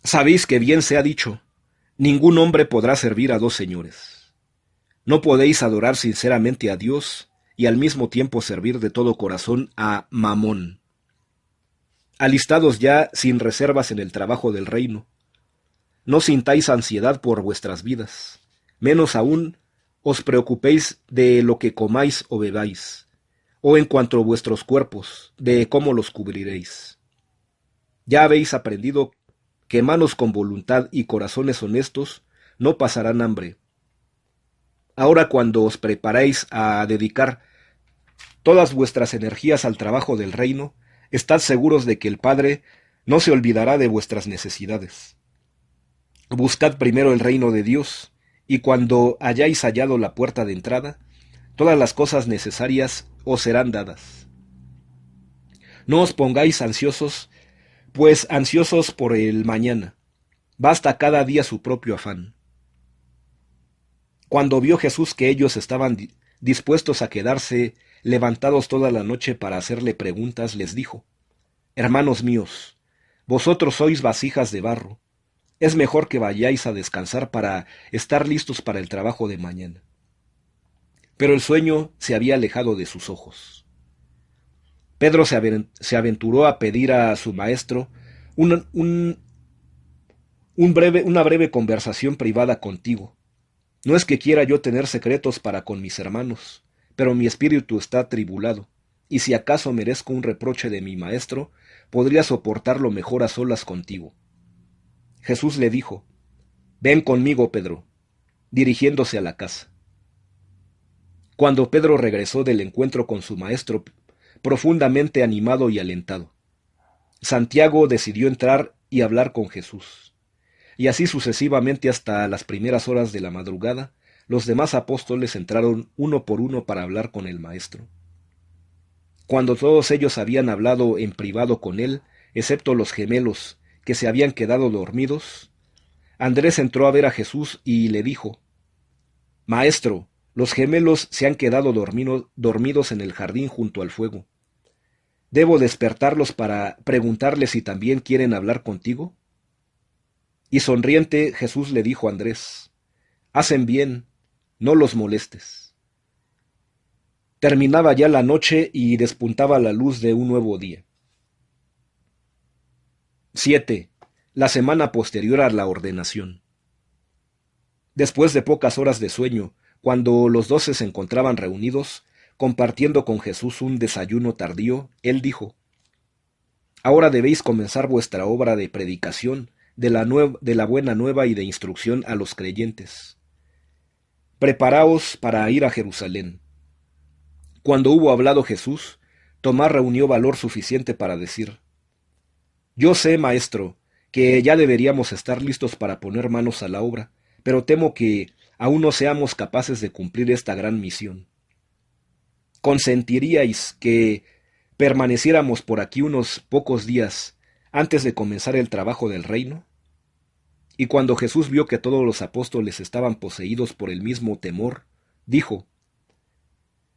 Sabéis que bien se ha dicho, ningún hombre podrá servir a dos señores. No podéis adorar sinceramente a Dios y al mismo tiempo servir de todo corazón a Mamón. Alistados ya sin reservas en el trabajo del reino. No sintáis ansiedad por vuestras vidas, menos aún os preocupéis de lo que comáis o bebáis, o en cuanto a vuestros cuerpos, de cómo los cubriréis. Ya habéis aprendido que manos con voluntad y corazones honestos no pasarán hambre. Ahora cuando os preparáis a dedicar todas vuestras energías al trabajo del reino, estad seguros de que el Padre no se olvidará de vuestras necesidades. Buscad primero el reino de Dios, y cuando hayáis hallado la puerta de entrada, todas las cosas necesarias os serán dadas. No os pongáis ansiosos, pues ansiosos por el mañana. Basta cada día su propio afán. Cuando vio Jesús que ellos estaban dispuestos a quedarse levantados toda la noche para hacerle preguntas, les dijo: Hermanos míos, vosotros sois vasijas de barro. Es mejor que vayáis a descansar para estar listos para el trabajo de mañana. Pero el sueño se había alejado de sus ojos. Pedro se aventuró a pedir a su maestro una breve conversación privada contigo. No es que quiera yo tener secretos para con mis hermanos, pero mi espíritu está atribulado, y si acaso merezco un reproche de mi maestro, podría soportarlo mejor a solas contigo. Jesús le dijo: Ven conmigo, Pedro, dirigiéndose a la casa. Cuando Pedro regresó del encuentro con su maestro, profundamente animado y alentado, Santiago decidió entrar y hablar con Jesús. Y así sucesivamente hasta las primeras horas de la madrugada, los demás apóstoles entraron uno por uno para hablar con el Maestro. Cuando todos ellos habían hablado en privado con él, excepto los gemelos, que se habían quedado dormidos, Andrés entró a ver a Jesús y le dijo: Maestro, los gemelos se han quedado dormidos en el jardín junto al fuego. ¿Debo despertarlos para preguntarles si también quieren hablar contigo? Y sonriente Jesús le dijo a Andrés: Hacen bien, no los molestes. Terminaba ya la noche y despuntaba la luz de un nuevo día. 7. La semana posterior a la ordenación. Después de pocas horas de sueño, cuando los 12 se encontraban reunidos, compartiendo con Jesús un desayuno tardío, él dijo: Ahora debéis comenzar vuestra obra de predicación de la buena nueva y de instrucción a los creyentes. Preparaos para ir a Jerusalén. Cuando hubo hablado Jesús, Tomás reunió valor suficiente para decir: Yo sé, maestro, que ya deberíamos estar listos para poner manos a la obra, pero temo que aún no seamos capaces de cumplir esta gran misión. ¿Consentiríais que permaneciéramos por aquí unos pocos días antes de comenzar el trabajo del reino? Y cuando Jesús vio que todos los apóstoles estaban poseídos por el mismo temor, dijo: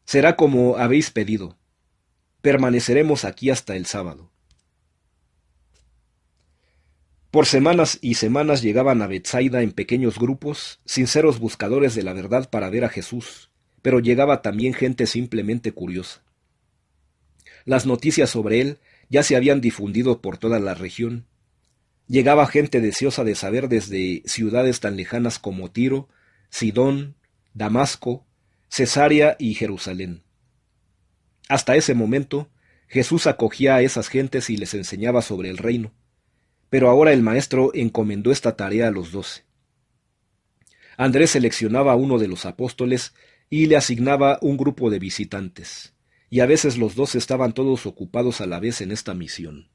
«Será como habéis pedido, permaneceremos aquí hasta el sábado». Por semanas y semanas llegaban a Betsaida en pequeños grupos, sinceros buscadores de la verdad para ver a Jesús, pero llegaba también gente simplemente curiosa. Las noticias sobre él ya se habían difundido por toda la región. Llegaba gente deseosa de saber desde ciudades tan lejanas como Tiro, Sidón, Damasco, Cesarea y Jerusalén. Hasta ese momento, Jesús acogía a esas gentes y les enseñaba sobre el reino. Pero ahora el Maestro encomendó esta tarea a los 12. Andrés seleccionaba a uno de los apóstoles y le asignaba un grupo de visitantes, y a veces los 12 estaban todos ocupados a la vez en esta misión.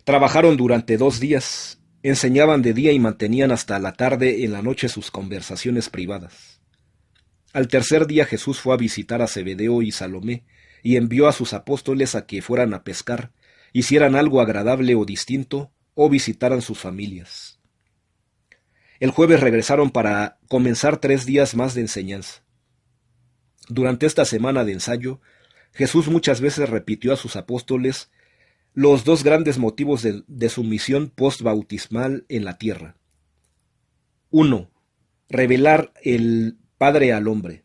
Trabajaron durante 2 días, enseñaban de día y mantenían hasta la tarde en la noche sus conversaciones privadas. Al tercer día Jesús fue a visitar a Zebedeo y Salomé, y envió a sus apóstoles a que fueran a pescar, hicieran algo agradable o distinto, o visitaran sus familias. El jueves regresaron para comenzar 3 días más de enseñanza. Durante esta semana de ensayo, Jesús muchas veces repitió a sus apóstoles los 2 grandes motivos de su misión postbautismal en la tierra. 1. Revelar el Padre al hombre.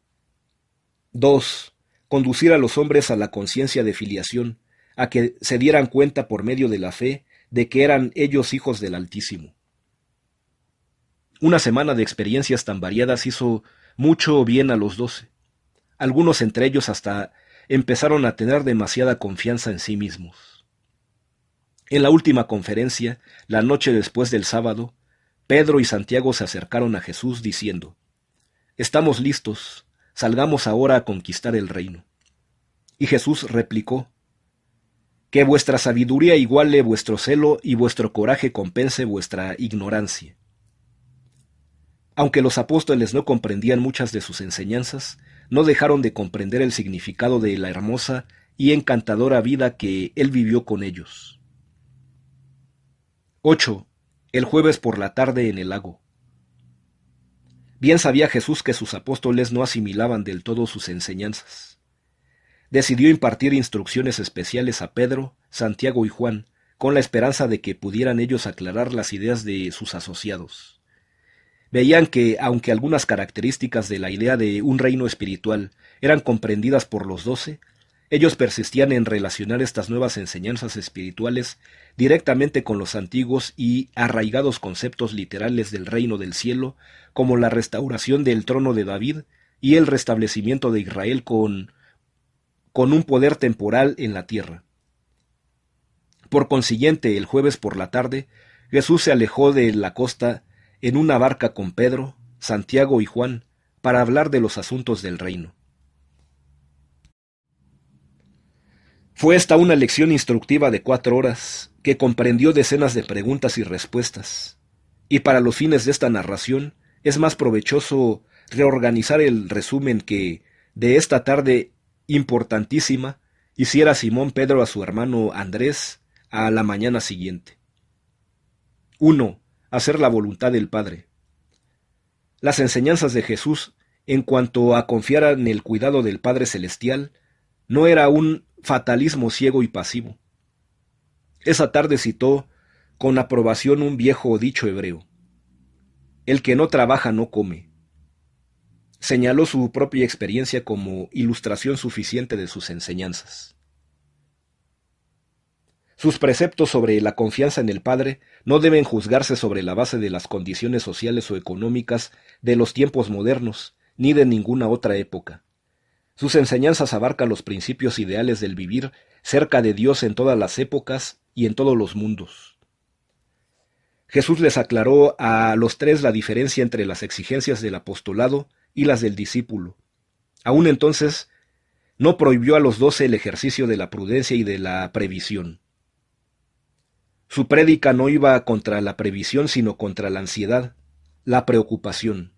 2. Conducir a los hombres a la conciencia de filiación, a que se dieran cuenta por medio de la fe de que eran ellos hijos del Altísimo. Una semana de experiencias tan variadas hizo mucho bien a los 12. Algunos entre ellos hasta empezaron a tener demasiada confianza en sí mismos. En la última conferencia, la noche después del sábado, Pedro y Santiago se acercaron a Jesús diciendo: «Estamos listos, salgamos ahora a conquistar el reino». Y Jesús replicó: «Que vuestra sabiduría iguale vuestro celo y vuestro coraje compense vuestra ignorancia». Aunque los apóstoles no comprendían muchas de sus enseñanzas, no dejaron de comprender el significado de la hermosa y encantadora vida que él vivió con ellos. 8. El jueves por la tarde en el lago. Bien sabía Jesús que sus apóstoles no asimilaban del todo sus enseñanzas. Decidió impartir instrucciones especiales a Pedro, Santiago y Juan, con la esperanza de que pudieran ellos aclarar las ideas de sus asociados. Veían que, aunque algunas características de la idea de un reino espiritual eran comprendidas por los 12, ellos persistían en relacionar estas nuevas enseñanzas espirituales directamente con los antiguos y arraigados conceptos literales del reino del cielo, como la restauración del trono de David y el restablecimiento de Israel con un poder temporal en la tierra. Por consiguiente, el jueves por la tarde, Jesús se alejó de la costa en una barca con Pedro, Santiago y Juan para hablar de los asuntos del reino. Fue esta una lección instructiva de 4 horas, que comprendió decenas de preguntas y respuestas, y para los fines de esta narración es más provechoso reorganizar el resumen que, de esta tarde importantísima, hiciera Simón Pedro a su hermano Andrés a la mañana siguiente. 1. Hacer la voluntad del Padre. Las enseñanzas de Jesús en cuanto a confiar en el cuidado del Padre Celestial no era un fatalismo ciego y pasivo. Esa tarde citó con aprobación un viejo dicho hebreo: «El que no trabaja no come». Señaló su propia experiencia como ilustración suficiente de sus enseñanzas. Sus preceptos sobre la confianza en el Padre no deben juzgarse sobre la base de las condiciones sociales o económicas de los tiempos modernos, ni de ninguna otra época. Sus enseñanzas abarcan los principios ideales del vivir cerca de Dios en todas las épocas y en todos los mundos. Jesús les aclaró a los 3 la diferencia entre las exigencias del apostolado y las del discípulo. Aún entonces, no prohibió a los 12 el ejercicio de la prudencia y de la previsión. Su prédica no iba contra la previsión, sino contra la ansiedad, la preocupación.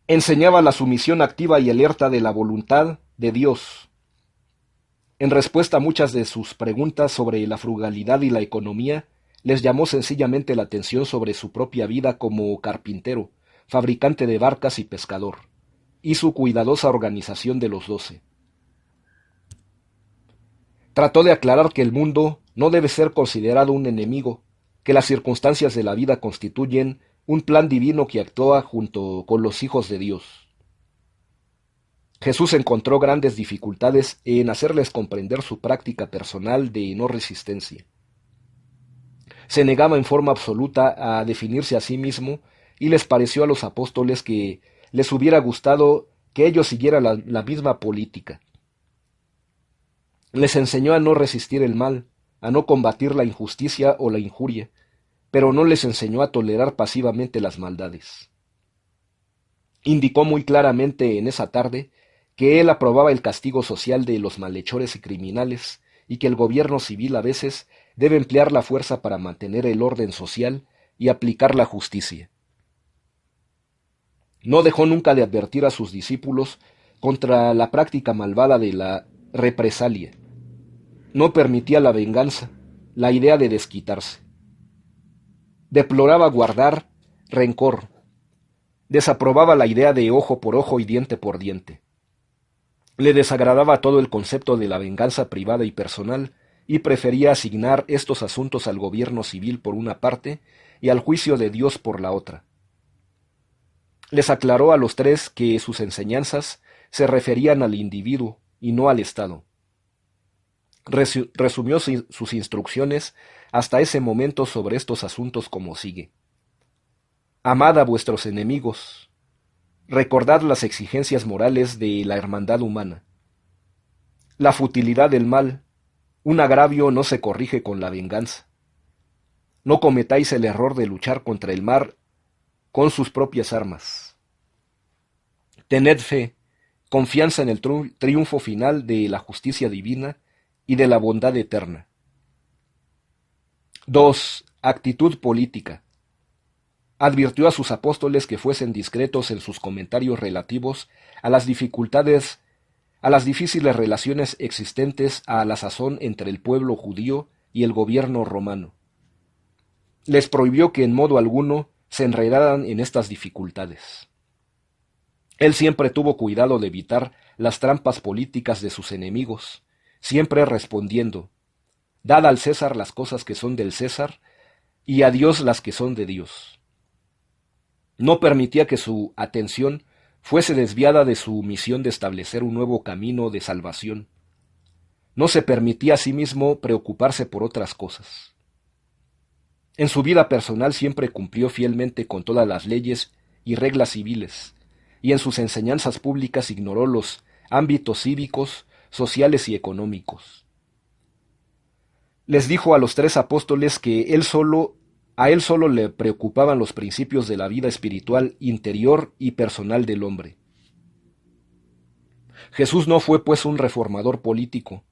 Enseñaba la sumisión activa y alerta de la voluntad de Dios. En respuesta a muchas de sus preguntas sobre la frugalidad y la economía, les llamó sencillamente la atención sobre su propia vida como carpintero, fabricante de barcas y pescador, y su cuidadosa organización de los 12. Trató de aclarar que el mundo no debe ser considerado un enemigo, que las circunstancias de la vida constituyen un plan divino que actúa junto con los hijos de Dios. Jesús encontró grandes dificultades en hacerles comprender su práctica personal de no resistencia. Se negaba en forma absoluta a definirse a sí mismo y les pareció a los apóstoles que les hubiera gustado que ellos siguieran la misma política. Les enseñó a no resistir el mal, a no combatir la injusticia o la injuria, pero no les enseñó a tolerar pasivamente las maldades. Indicó muy claramente en esa tarde que él aprobaba el castigo social de los malhechores y criminales, y que el gobierno civil a veces debe emplear la fuerza para mantener el orden social y aplicar la justicia. No dejó nunca de advertir a sus discípulos contra la práctica malvada de la represalia. No permitía la venganza, la idea de desquitarse. Deploraba guardar rencor. Desaprobaba la idea de ojo por ojo y diente por diente. Le desagradaba todo el concepto de la venganza privada y personal, y prefería asignar estos asuntos al gobierno civil por una parte y al juicio de Dios por la otra. Les aclaró a los tres que sus enseñanzas se referían al individuo y no al Estado. Resumió sus instrucciones hasta ese momento sobre estos asuntos como sigue. Amad a vuestros enemigos. Recordad las exigencias morales de la hermandad humana. La futilidad del mal, un agravio no se corrige con la venganza. No cometáis el error de luchar contra el mal con sus propias armas. Tened fe, confianza en el triunfo final de la justicia divina y de la bondad eterna. 2. Actitud política. Advirtió a sus apóstoles que fuesen discretos en sus comentarios relativos a las difíciles relaciones existentes a la sazón entre el pueblo judío y el gobierno romano. Les prohibió que en modo alguno se enredaran en estas dificultades. Él siempre tuvo cuidado de evitar las trampas políticas de sus enemigos, siempre respondiendo: dad al César las cosas que son del César, y a Dios las que son de Dios. No permitía que su atención fuese desviada de su misión de establecer un nuevo camino de salvación. No se permitía a sí mismo preocuparse por otras cosas. En su vida personal siempre cumplió fielmente con todas las leyes y reglas civiles, y en sus enseñanzas públicas ignoró los ámbitos cívicos, sociales y económicos. Les dijo a los tres apóstoles que a él solo le preocupaban los principios de la vida espiritual interior y personal del hombre. Jesús no fue pues un reformador político.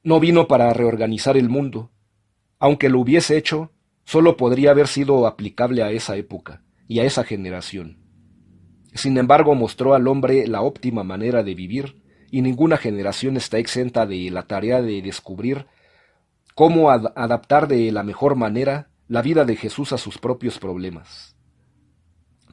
No vino para reorganizar el mundo. Aunque lo hubiese hecho, solo podría haber sido aplicable a esa época y a esa generación. Sin embargo, mostró al hombre la óptima manera de vivir, y ninguna generación está exenta de la tarea de descubrir cómo adaptar de la mejor manera la vida de Jesús a sus propios problemas.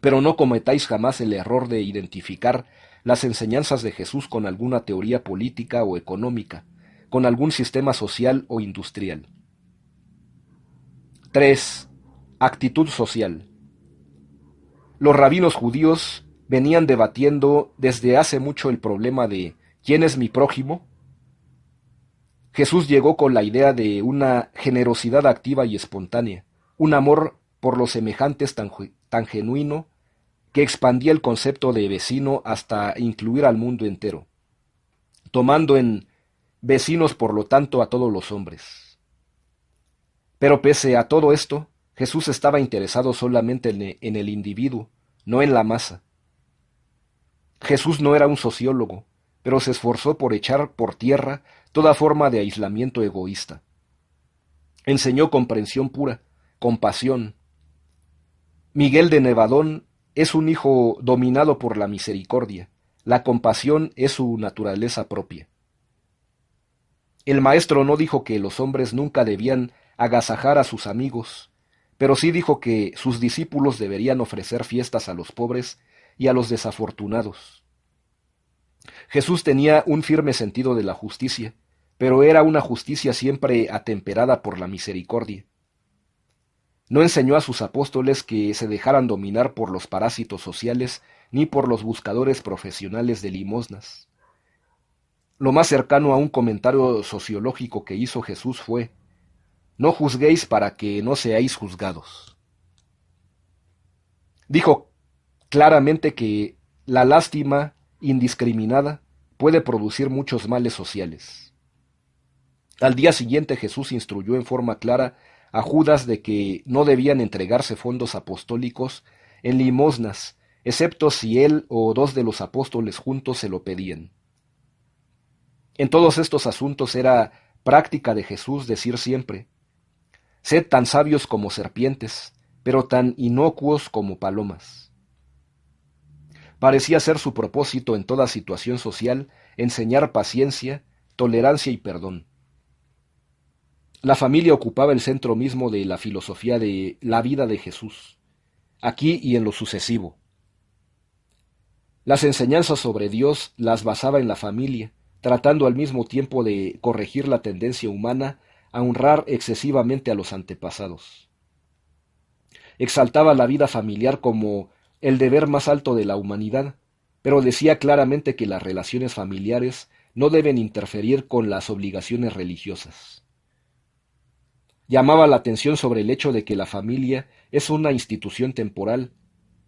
Pero no cometáis jamás el error de identificar las enseñanzas de Jesús con alguna teoría política o económica, con algún sistema social o industrial. 3. Actitud social. Los rabinos judíos venían debatiendo desde hace mucho el problema de ¿quién es mi prójimo? Jesús llegó con la idea de una generosidad activa y espontánea, un amor por los semejantes tan genuino que expandía el concepto de vecino hasta incluir al mundo entero, tomando en vecinos por lo tanto a todos los hombres. Pero pese a todo esto, Jesús estaba interesado solamente en el individuo, no en la masa. Jesús no era un sociólogo, pero se esforzó por echar por tierra toda forma de aislamiento egoísta. Enseñó comprensión pura, compasión. Miguel de Nevadón es un hijo dominado por la misericordia. La compasión es su naturaleza propia. El maestro no dijo que los hombres nunca debían agasajar a sus amigos, pero sí dijo que sus discípulos deberían ofrecer fiestas a los pobres y a los desafortunados. Jesús tenía un firme sentido de la justicia, pero era una justicia siempre atemperada por la misericordia. No enseñó a sus apóstoles que se dejaran dominar por los parásitos sociales ni por los buscadores profesionales de limosnas. Lo más cercano a un comentario sociológico que hizo Jesús fue: no juzguéis para que no seáis juzgados. Dijo claramente que la lástima indiscriminada puede producir muchos males sociales. Al día siguiente Jesús instruyó en forma clara a Judas de que no debían entregarse fondos apostólicos en limosnas, excepto si él o dos de los apóstoles juntos se lo pedían. En todos estos asuntos era práctica de Jesús decir siempre: sed tan sabios como serpientes, pero tan inocuos como palomas. Parecía ser su propósito en toda situación social enseñar paciencia, tolerancia y perdón. La familia ocupaba el centro mismo de la filosofía de la vida de Jesús, aquí y en lo sucesivo. Las enseñanzas sobre Dios las basaba en la familia, tratando al mismo tiempo de corregir la tendencia humana a honrar excesivamente a los antepasados. Exaltaba la vida familiar como el deber más alto de la humanidad, pero decía claramente que las relaciones familiares no deben interferir con las obligaciones religiosas. Llamaba la atención sobre el hecho de que la familia es una institución temporal,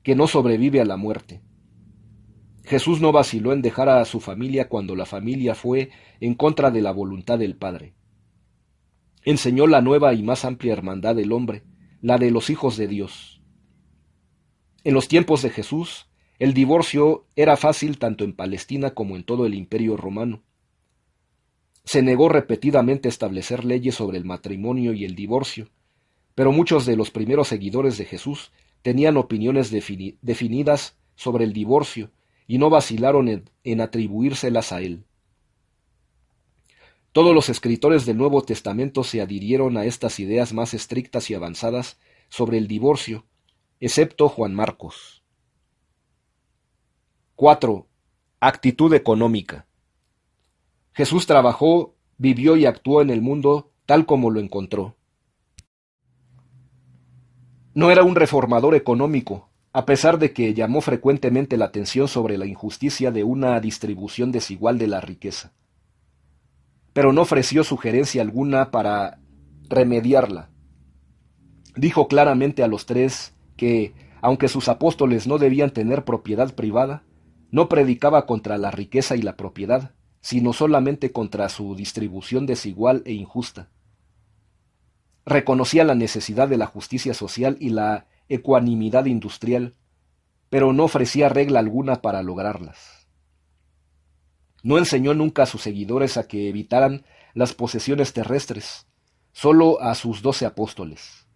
que no sobrevive a la muerte. Jesús no vaciló en dejar a su familia cuando la familia fue en contra de la voluntad del Padre. Enseñó la nueva y más amplia hermandad del hombre, la de los hijos de Dios. En los tiempos de Jesús, el divorcio era fácil tanto en Palestina como en todo el Imperio romano. Se negó repetidamente a establecer leyes sobre el matrimonio y el divorcio, pero muchos de los primeros seguidores de Jesús tenían opiniones definidas sobre el divorcio y no vacilaron en atribuírselas a él. Todos los escritores del Nuevo Testamento se adhirieron a estas ideas más estrictas y avanzadas sobre el divorcio, excepto Juan Marcos. 4. Actitud económica. Jesús trabajó, vivió y actuó en el mundo tal como lo encontró. No era un reformador económico, a pesar de que llamó frecuentemente la atención sobre la injusticia de una distribución desigual de la riqueza. Pero no ofreció sugerencia alguna para remediarla. Dijo claramente a los tres que, aunque sus apóstoles no debían tener propiedad privada, no predicaba contra la riqueza y la propiedad, sino solamente contra su distribución desigual e injusta. Reconocía la necesidad de la justicia social y la ecuanimidad industrial, pero no ofrecía regla alguna para lograrlas. No enseñó nunca a sus seguidores a que evitaran las posesiones terrestres, solo a sus 12 apóstoles.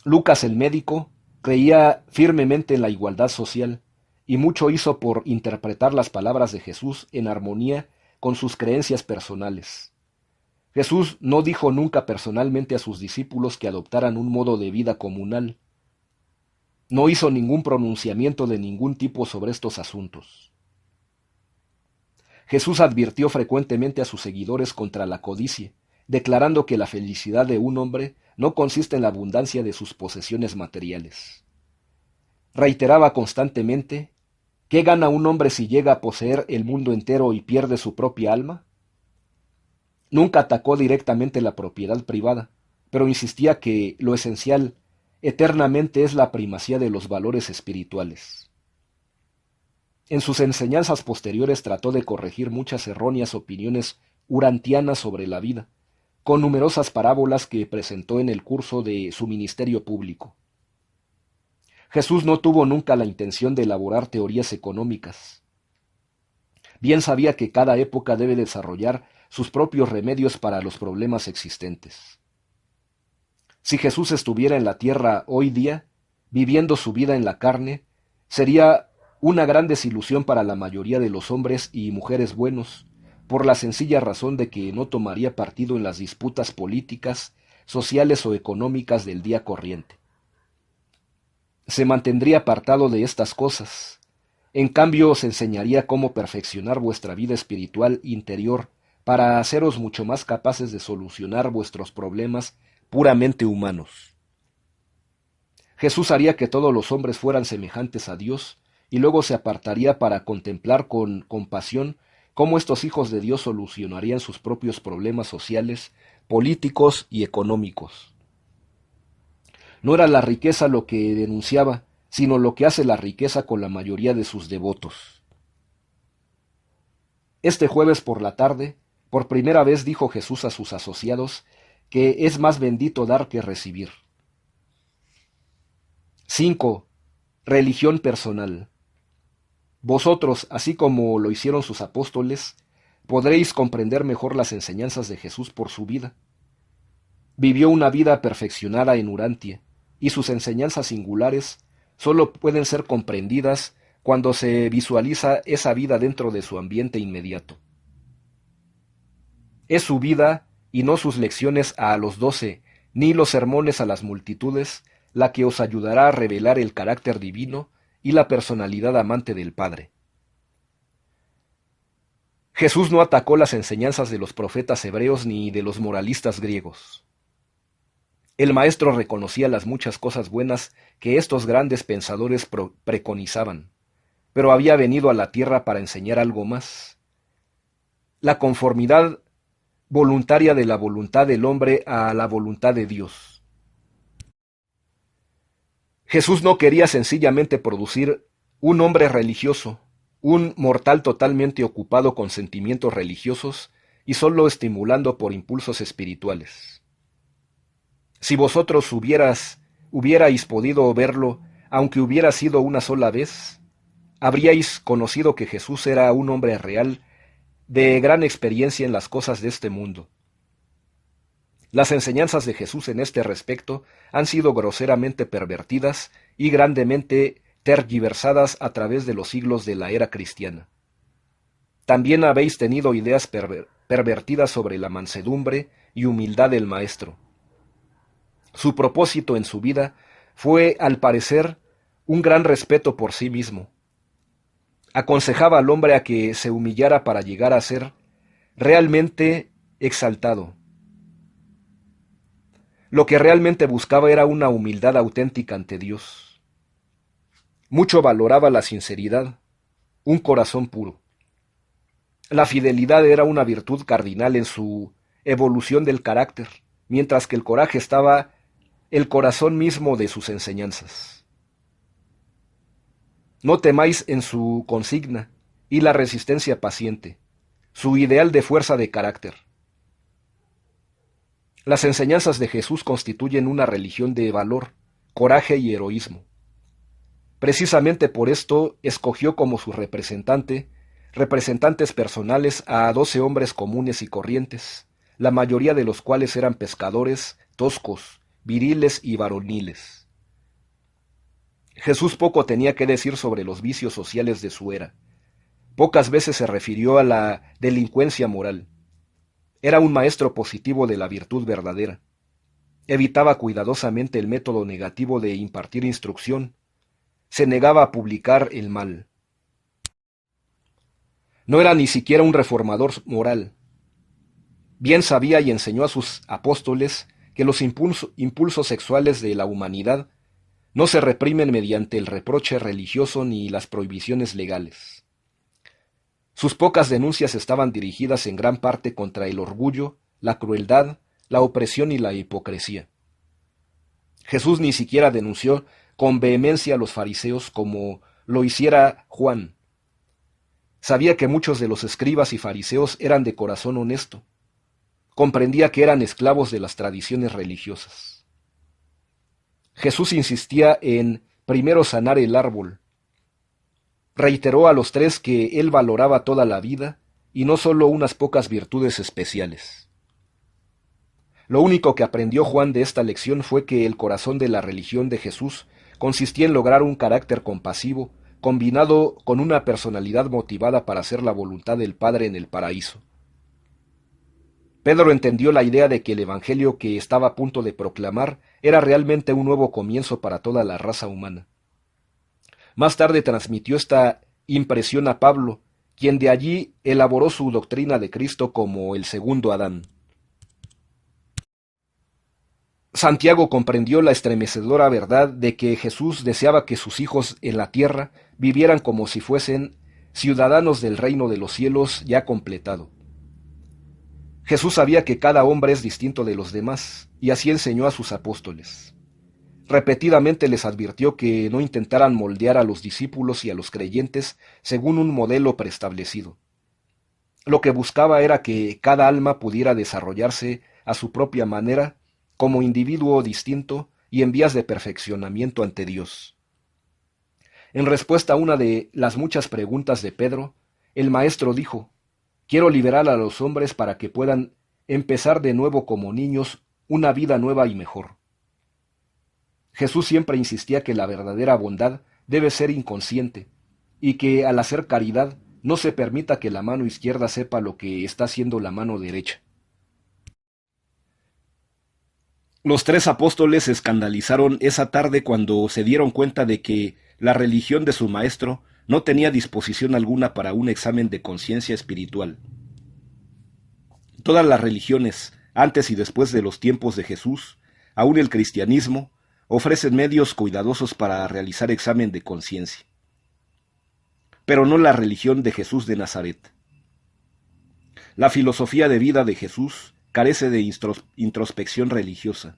Lucas el médico creía firmemente en la igualdad social, y mucho hizo por interpretar las palabras de Jesús en armonía con sus creencias personales. Jesús no dijo nunca personalmente a sus discípulos que adoptaran un modo de vida comunal. No hizo ningún pronunciamiento de ningún tipo sobre estos asuntos. Jesús advirtió frecuentemente a sus seguidores contra la codicia, declarando que la felicidad de un hombre no consiste en la abundancia de sus posesiones materiales. Reiteraba constantemente: ¿qué gana un hombre si llega a poseer el mundo entero y pierde su propia alma? Nunca atacó directamente la propiedad privada, pero insistía que lo esencial eternamente es la primacía de los valores espirituales. En sus enseñanzas posteriores trató de corregir muchas erróneas opiniones urantianas sobre la vida, con numerosas parábolas que presentó en el curso de su ministerio público. Jesús no tuvo nunca la intención de elaborar teorías económicas. Bien sabía que cada época debe desarrollar sus propios remedios para los problemas existentes. Si Jesús estuviera en la tierra hoy día, viviendo su vida en la carne, sería una gran desilusión para la mayoría de los hombres y mujeres buenos, por la sencilla razón de que no tomaría partido en las disputas políticas, sociales o económicas del día corriente. Se mantendría apartado de estas cosas. En cambio, os enseñaría cómo perfeccionar vuestra vida espiritual interior para haceros mucho más capaces de solucionar vuestros problemas puramente humanos. Jesús haría que todos los hombres fueran semejantes a Dios y luego se apartaría para contemplar con compasión cómo estos hijos de Dios solucionarían sus propios problemas sociales, políticos y económicos. No era la riqueza lo que denunciaba, sino lo que hace la riqueza con la mayoría de sus devotos. Este jueves por la tarde, por primera vez dijo Jesús a sus asociados que es más bendito dar que recibir. 5. Religión personal. Vosotros, así como lo hicieron sus apóstoles, podréis comprender mejor las enseñanzas de Jesús por su vida. Vivió una vida perfeccionada en Urantia, y sus enseñanzas singulares sólo pueden ser comprendidas cuando se visualiza esa vida dentro de su ambiente inmediato. Es su vida, y no sus lecciones a los 12, ni los sermones a las multitudes, la que os ayudará a revelar el carácter divino y la personalidad amante del Padre. Jesús no atacó las enseñanzas de los profetas hebreos ni de los moralistas griegos. El Maestro reconocía las muchas cosas buenas que estos grandes pensadores preconizaban, pero había venido a la tierra para enseñar algo más: la conformidad voluntaria de la voluntad del hombre a la voluntad de Dios. Jesús no quería sencillamente producir un hombre religioso, un mortal totalmente ocupado con sentimientos religiosos y solo estimulando por impulsos espirituales. Si vosotros hubierais podido verlo, aunque hubiera sido una sola vez, habríais conocido que Jesús era un hombre real, de gran experiencia en las cosas de este mundo. Las enseñanzas de Jesús en este respecto han sido groseramente pervertidas y grandemente tergiversadas a través de los siglos de la era cristiana. También habéis tenido ideas pervertidas sobre la mansedumbre y humildad del Maestro. Su propósito en su vida fue, al parecer, un gran respeto por sí mismo. Aconsejaba al hombre a que se humillara para llegar a ser realmente exaltado. Lo que realmente buscaba era una humildad auténtica ante Dios. Mucho valoraba la sinceridad, un corazón puro. La fidelidad era una virtud cardinal en su evolución del carácter, mientras que el coraje estaba el corazón mismo de sus enseñanzas. No temáis en su consigna y la resistencia paciente, su ideal de fuerza de carácter. Las enseñanzas de Jesús constituyen una religión de valor, coraje y heroísmo. Precisamente por esto escogió como su representantes personales a 12 hombres comunes y corrientes, la mayoría de los cuales eran pescadores, toscos, viriles y varoniles. Jesús poco tenía que decir sobre los vicios sociales de su era. Pocas veces se refirió a la delincuencia moral. Era un maestro positivo de la virtud verdadera. Evitaba cuidadosamente el método negativo de impartir instrucción. Se negaba a publicar el mal. No era ni siquiera un reformador moral. Bien sabía y enseñó a sus apóstoles que los impulsos sexuales de la humanidad no se reprimen mediante el reproche religioso ni las prohibiciones legales. Sus pocas denuncias estaban dirigidas en gran parte contra el orgullo, la crueldad, la opresión y la hipocresía. Jesús ni siquiera denunció con vehemencia a los fariseos como lo hiciera Juan. Sabía que muchos de los escribas y fariseos eran de corazón honesto. Comprendía que eran esclavos de las tradiciones religiosas. Jesús insistía en primero sanar el árbol. Reiteró a los tres que él valoraba toda la vida y no solo unas pocas virtudes especiales. Lo único que aprendió Juan de esta lección fue que el corazón de la religión de Jesús consistía en lograr un carácter compasivo, combinado con una personalidad motivada para hacer la voluntad del Padre en el paraíso. Pedro entendió la idea de que el evangelio que estaba a punto de proclamar era realmente un nuevo comienzo para toda la raza humana. Más tarde transmitió esta impresión a Pablo, quien de allí elaboró su doctrina de Cristo como el segundo Adán. Santiago comprendió la estremecedora verdad de que Jesús deseaba que sus hijos en la tierra vivieran como si fuesen ciudadanos del reino de los cielos ya completado. Jesús sabía que cada hombre es distinto de los demás, y así enseñó a sus apóstoles. Repetidamente les advirtió que no intentaran moldear a los discípulos y a los creyentes según un modelo preestablecido. Lo que buscaba era que cada alma pudiera desarrollarse a su propia manera, como individuo distinto y en vías de perfeccionamiento ante Dios. En respuesta a una de las muchas preguntas de Pedro, el maestro dijo: «Quiero liberar a los hombres para que puedan empezar de nuevo como niños una vida nueva y mejor». Jesús siempre insistía que la verdadera bondad debe ser inconsciente, y que al hacer caridad no se permita que la mano izquierda sepa lo que está haciendo la mano derecha. Los tres apóstoles se escandalizaron esa tarde cuando se dieron cuenta de que la religión de su maestro no tenía disposición alguna para un examen de conciencia espiritual. Todas las religiones, antes y después de los tiempos de Jesús, aun el cristianismo, ofrecen medios cuidadosos para realizar examen de conciencia. Pero no la religión de Jesús de Nazaret. La filosofía de vida de Jesús carece de introspección religiosa.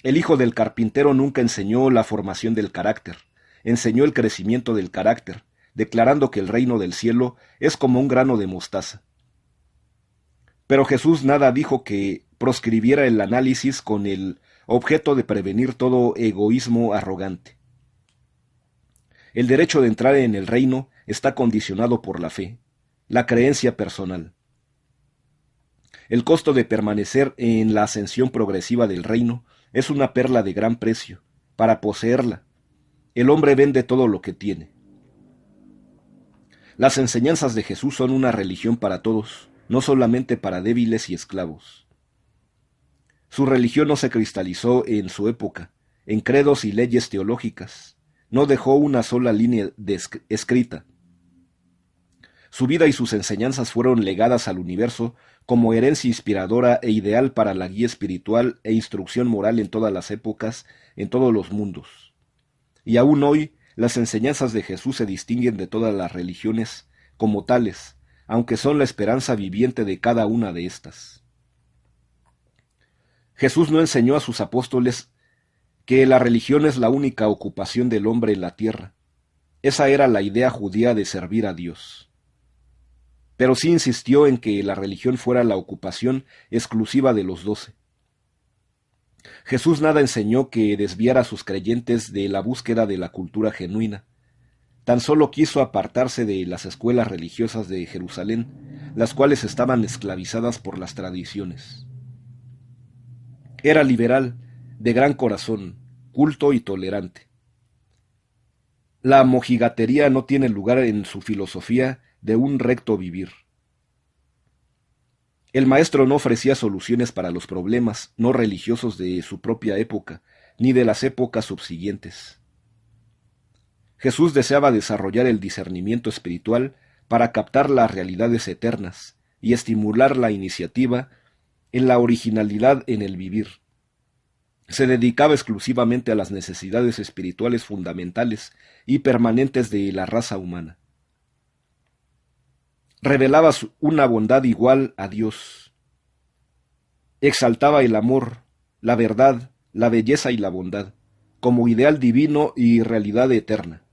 El hijo del carpintero nunca enseñó la formación del carácter, enseñó el crecimiento del carácter, declarando que el reino del cielo es como un grano de mostaza. Pero Jesús nada dijo que proscribiera el análisis con el objeto de prevenir todo egoísmo arrogante. El derecho de entrar en el reino está condicionado por la fe, la creencia personal. El costo de permanecer en la ascensión progresiva del reino es una perla de gran precio. Para poseerla, el hombre vende todo lo que tiene. Las enseñanzas de Jesús son una religión para todos, no solamente para débiles y esclavos. Su religión no se cristalizó en su época, en credos y leyes teológicas. No dejó una sola línea escrita. Su vida y sus enseñanzas fueron legadas al universo como herencia inspiradora e ideal para la guía espiritual e instrucción moral en todas las épocas, en todos los mundos. Y aún hoy, las enseñanzas de Jesús se distinguen de todas las religiones como tales, aunque son la esperanza viviente de cada una de estas. Jesús no enseñó a sus apóstoles que la religión es la única ocupación del hombre en la tierra. Esa era la idea judía de servir a Dios. Pero sí insistió en que la religión fuera la ocupación exclusiva de los 12. Jesús nada enseñó que desviara a sus creyentes de la búsqueda de la cultura genuina. Tan solo quiso apartarse de las escuelas religiosas de Jerusalén, las cuales estaban esclavizadas por las tradiciones. Era liberal, de gran corazón, culto y tolerante. La mojigatería no tiene lugar en su filosofía de un recto vivir. El maestro no ofrecía soluciones para los problemas no religiosos de su propia época, ni de las épocas subsiguientes. Jesús deseaba desarrollar el discernimiento espiritual para captar las realidades eternas y estimular la iniciativa en la originalidad en el vivir. Se dedicaba exclusivamente a las necesidades espirituales fundamentales y permanentes de la raza humana. Revelaba una bondad igual a Dios. Exaltaba el amor, la verdad, la belleza y la bondad, como ideal divino y realidad eterna.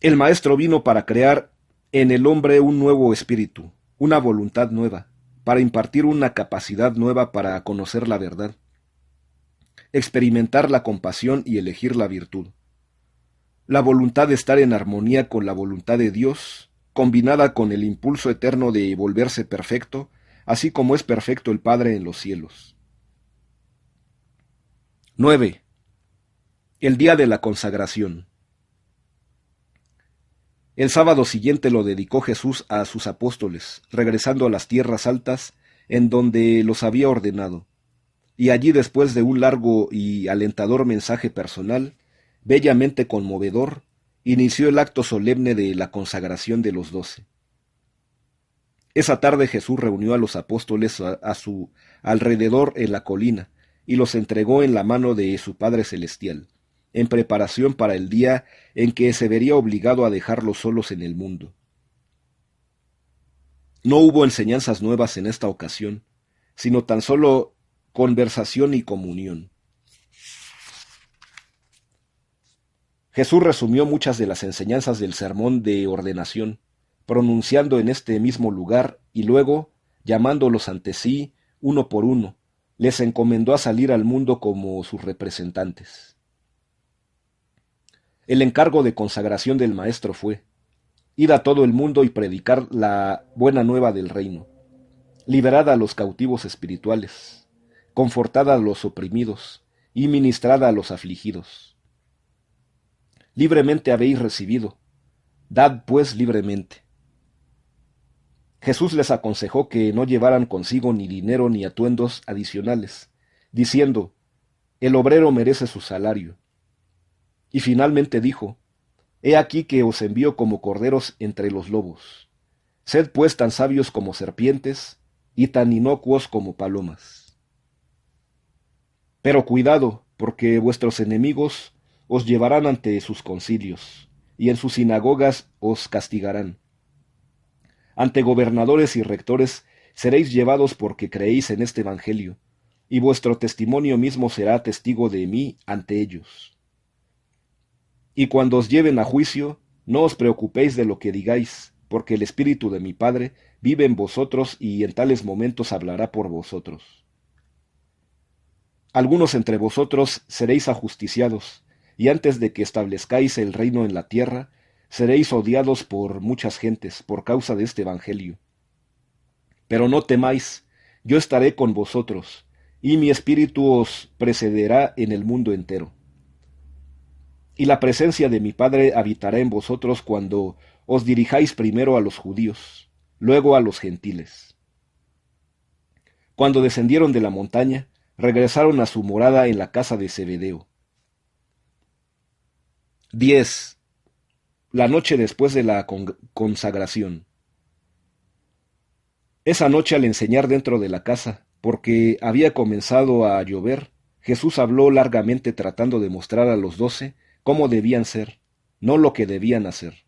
El Maestro vino para crear en el hombre un nuevo espíritu, una voluntad nueva, para impartir una capacidad nueva para conocer la verdad, experimentar la compasión y elegir la virtud. la voluntad de estar en armonía con la voluntad de Dios, combinada con el impulso eterno de volverse perfecto, así como es perfecto el Padre en los cielos. 9. El día de la consagración. El sábado siguiente lo dedicó Jesús a sus apóstoles, regresando a las tierras altas, en donde los había ordenado. Y allí, después de un largo y alentador mensaje personal, bellamente conmovedor, inició el acto solemne de la consagración de los 12. Esa tarde Jesús reunió a los apóstoles a su alrededor en la colina, y los entregó en la mano de su Padre Celestial, en preparación para el día en que se vería obligado a dejarlos solos en el mundo. No hubo enseñanzas nuevas en esta ocasión, sino tan solo conversación y comunión. Jesús resumió muchas de las enseñanzas del sermón de ordenación, pronunciando en este mismo lugar y luego, llamándolos ante sí, uno por uno, les encomendó a salir al mundo como sus representantes. El encargo de consagración del Maestro fue: id a todo el mundo y predicar la buena nueva del reino, liberad a los cautivos espirituales, confortad a los oprimidos y ministrad a los afligidos. Libremente habéis recibido, dad pues libremente. Jesús les aconsejó que no llevaran consigo ni dinero ni atuendos adicionales, diciendo: el obrero merece su salario. Y finalmente dijo: he aquí que os envío como corderos entre los lobos. Sed pues tan sabios como serpientes y tan inocuos como palomas. Pero cuidado, porque vuestros enemigos os llevarán ante sus concilios, y en sus sinagogas os castigarán. Ante gobernadores y rectores seréis llevados porque creéis en este Evangelio, y vuestro testimonio mismo será testigo de mí ante ellos. Y cuando os lleven a juicio, no os preocupéis de lo que digáis, porque el Espíritu de mi Padre vive en vosotros y en tales momentos hablará por vosotros. Algunos entre vosotros seréis ajusticiados, y antes de que establezcáis el reino en la tierra, seréis odiados por muchas gentes por causa de este Evangelio. Pero no temáis, yo estaré con vosotros, y mi espíritu os precederá en el mundo entero. Y la presencia de mi Padre habitará en vosotros cuando os dirijáis primero a los judíos, luego a los gentiles. Cuando descendieron de la montaña, regresaron a su morada en la casa de Zebedeo. 10. La noche después de la consagración. Esa noche, al enseñar dentro de la casa, porque había comenzado a llover, Jesús habló largamente tratando de mostrar a los 12 cómo debían ser, no lo que debían hacer.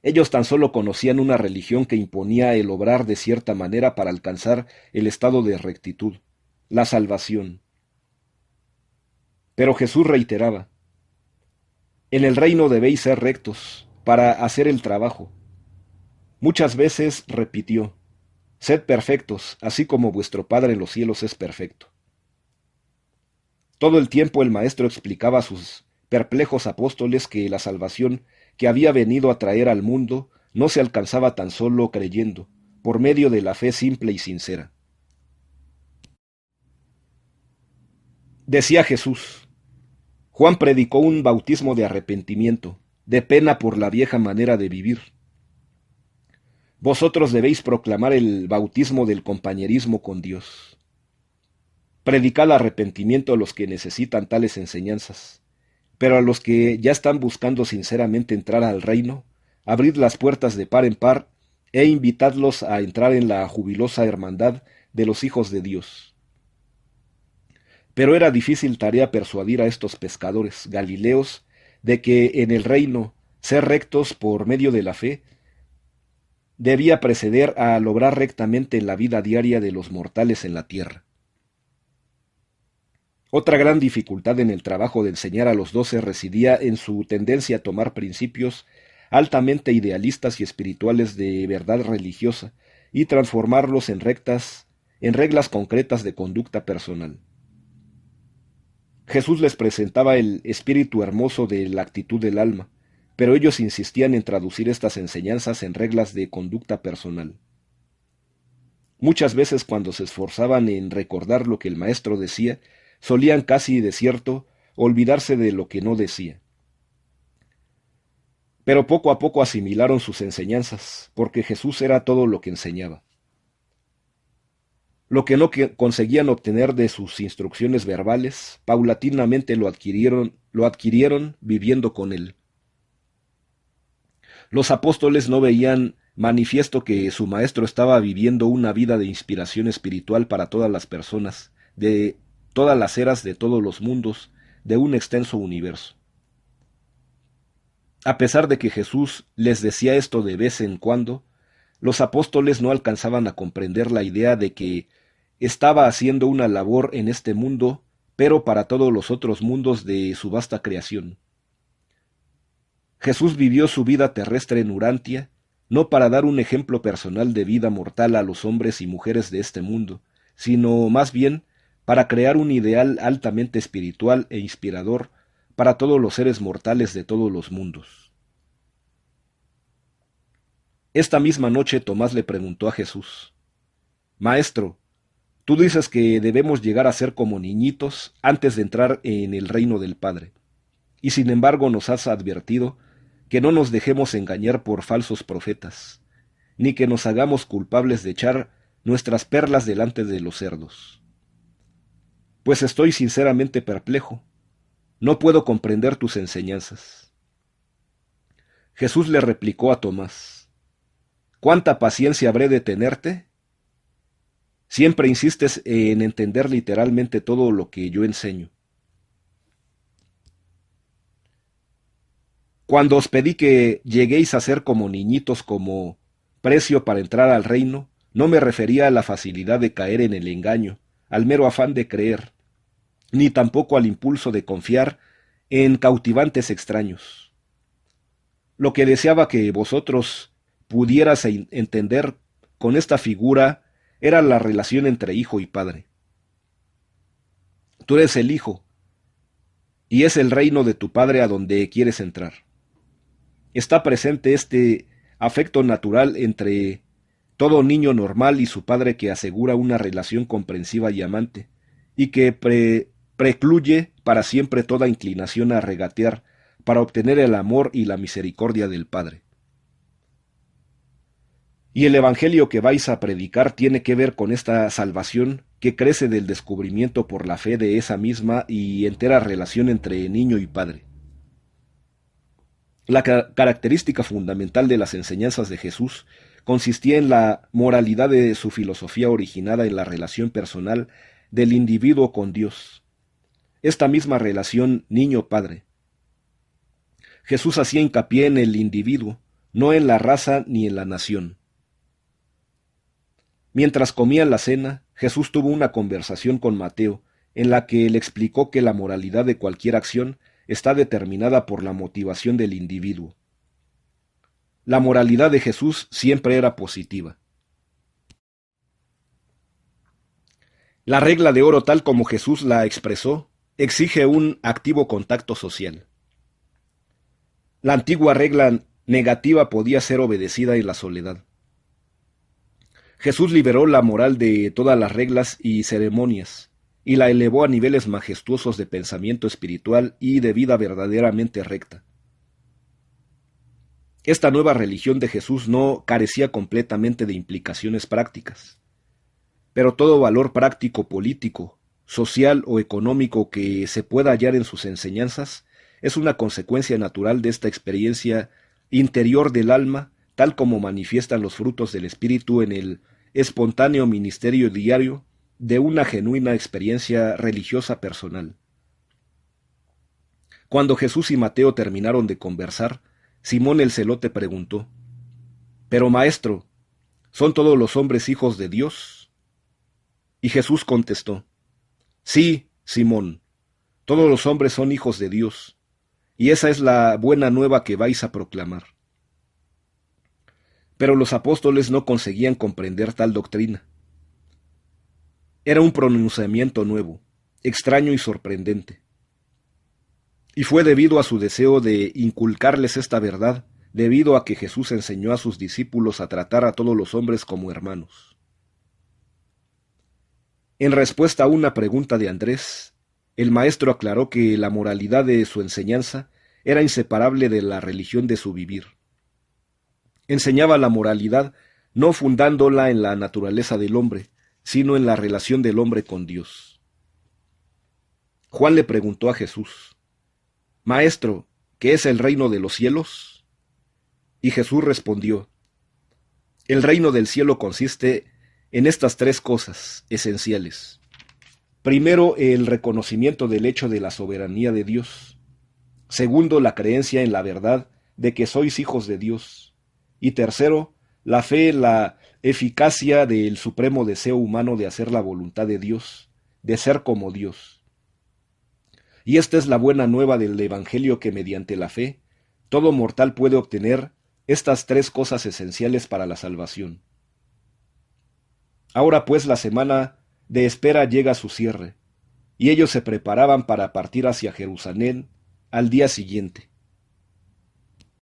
Ellos tan solo conocían una religión que imponía el obrar de cierta manera para alcanzar el estado de rectitud, la salvación. Pero Jesús reiteraba: en el reino debéis ser rectos, para hacer el trabajo. Muchas veces repitió: sed perfectos, así como vuestro Padre en los cielos es perfecto. Todo el tiempo el Maestro explicaba a sus perplejos apóstoles que la salvación que había venido a traer al mundo no se alcanzaba tan solo creyendo, por medio de la fe simple y sincera. Decía Jesús: Juan predicó un bautismo de arrepentimiento, de pena por la vieja manera de vivir. Vosotros debéis proclamar el bautismo del compañerismo con Dios. Predicad arrepentimiento a los que necesitan tales enseñanzas, pero a los que ya están buscando sinceramente entrar al reino, abrid las puertas de par en par e invitadlos a entrar en la jubilosa hermandad de los hijos de Dios. Pero era difícil tarea persuadir a estos pescadores galileos de que en el reino ser rectos por medio de la fe debía preceder a lograr rectamente en la vida diaria de los mortales en la tierra. Otra gran dificultad en el trabajo de enseñar a los 12 residía en su tendencia a tomar principios altamente idealistas y espirituales de verdad religiosa y transformarlos en reglas concretas de conducta personal. Jesús les presentaba el espíritu hermoso de la actitud del alma, pero ellos insistían en traducir estas enseñanzas en reglas de conducta personal. Muchas veces cuando se esforzaban en recordar lo que el maestro decía, solían casi de cierto olvidarse de lo que no decía. Pero poco a poco asimilaron sus enseñanzas, porque Jesús era todo lo que enseñaba. Lo que no conseguían obtener de sus instrucciones verbales, paulatinamente lo adquirieron viviendo con él. Los apóstoles no veían manifiesto que su maestro estaba viviendo una vida de inspiración espiritual para todas las personas, de todas las eras, de todos los mundos, de un extenso universo. A pesar de que Jesús les decía esto de vez en cuando, los apóstoles no alcanzaban a comprender la idea de que estaba haciendo una labor en este mundo, pero para todos los otros mundos de su vasta creación. Jesús vivió su vida terrestre en Urantia, no para dar un ejemplo personal de vida mortal a los hombres y mujeres de este mundo, sino más bien para crear un ideal altamente espiritual e inspirador para todos los seres mortales de todos los mundos. Esta misma noche Tomás le preguntó a Jesús: Maestro, tú dices que debemos llegar a ser como niñitos antes de entrar en el reino del Padre, y sin embargo nos has advertido que no nos dejemos engañar por falsos profetas, ni que nos hagamos culpables de echar nuestras perlas delante de los cerdos. Pues estoy sinceramente perplejo, no puedo comprender tus enseñanzas. Jesús le replicó a Tomás: ¿Cuánta paciencia habré de tenerte? Siempre insistes en entender literalmente todo lo que yo enseño. Cuando os pedí que lleguéis a ser como niñitos como precio para entrar al reino, no me refería a la facilidad de caer en el engaño, al mero afán de creer, ni tampoco al impulso de confiar en cautivantes extraños. Lo que deseaba que vosotros pudieras entender con esta figura era la relación entre hijo y padre. Tú eres el hijo, y es el reino de tu padre a donde quieres entrar. Está presente este afecto natural entre todo niño normal y su padre que asegura una relación comprensiva y amante, y que precluye para siempre toda inclinación a regatear para obtener el amor y la misericordia del Padre. Y el Evangelio que vais a predicar tiene que ver con esta salvación que crece del descubrimiento por la fe de esa misma y entera relación entre niño y padre. La característica fundamental de las enseñanzas de Jesús consistía en la moralidad de su filosofía originada en la relación personal del individuo con Dios. Esta misma relación niño-padre. Jesús hacía hincapié en el individuo, no en la raza ni en la nación. Mientras comían la cena, Jesús tuvo una conversación con Mateo, en la que le explicó que la moralidad de cualquier acción está determinada por la motivación del individuo. La moralidad de Jesús siempre era positiva. La regla de oro, tal como Jesús la expresó, exige un activo contacto social. La antigua regla negativa podía ser obedecida en la soledad. Jesús liberó la moral de todas las reglas y ceremonias, y la elevó a niveles majestuosos de pensamiento espiritual y de vida verdaderamente recta. Esta nueva religión de Jesús no carecía completamente de implicaciones prácticas, pero todo valor práctico, político, social o económico que se pueda hallar en sus enseñanzas es una consecuencia natural de esta experiencia interior del alma, tal como manifiestan los frutos del Espíritu en el espontáneo ministerio diario de una genuina experiencia religiosa personal. Cuando Jesús y Mateo terminaron de conversar, Simón el celote preguntó: «Pero, maestro, ¿son todos los hombres hijos de Dios?» Y Jesús contestó: «Sí, Simón, todos los hombres son hijos de Dios, y esa es la buena nueva que vais a proclamar». Pero los apóstoles no conseguían comprender tal doctrina. Era un pronunciamiento nuevo, extraño y sorprendente. Y fue debido a su deseo de inculcarles esta verdad, debido a que Jesús enseñó a sus discípulos a tratar a todos los hombres como hermanos. En respuesta a una pregunta de Andrés, el maestro aclaró que la moralidad de su enseñanza era inseparable de la religión de su vivir. Enseñaba la moralidad no fundándola en la naturaleza del hombre, sino en la relación del hombre con Dios. Juan le preguntó a Jesús: Maestro, ¿qué es el reino de los cielos? Y Jesús respondió: El reino del cielo consiste en estas tres cosas esenciales. Primero, el reconocimiento del hecho de la soberanía de Dios. Segundo, la creencia en la verdad de que sois hijos de Dios. Y tercero, la fe en la eficacia del supremo deseo humano de hacer la voluntad de Dios, de ser como Dios. Y esta es la buena nueva del Evangelio, que mediante la fe, todo mortal puede obtener estas tres cosas esenciales para la salvación. Ahora pues la semana de espera llega a su cierre, y ellos se preparaban para partir hacia Jerusalén al día siguiente.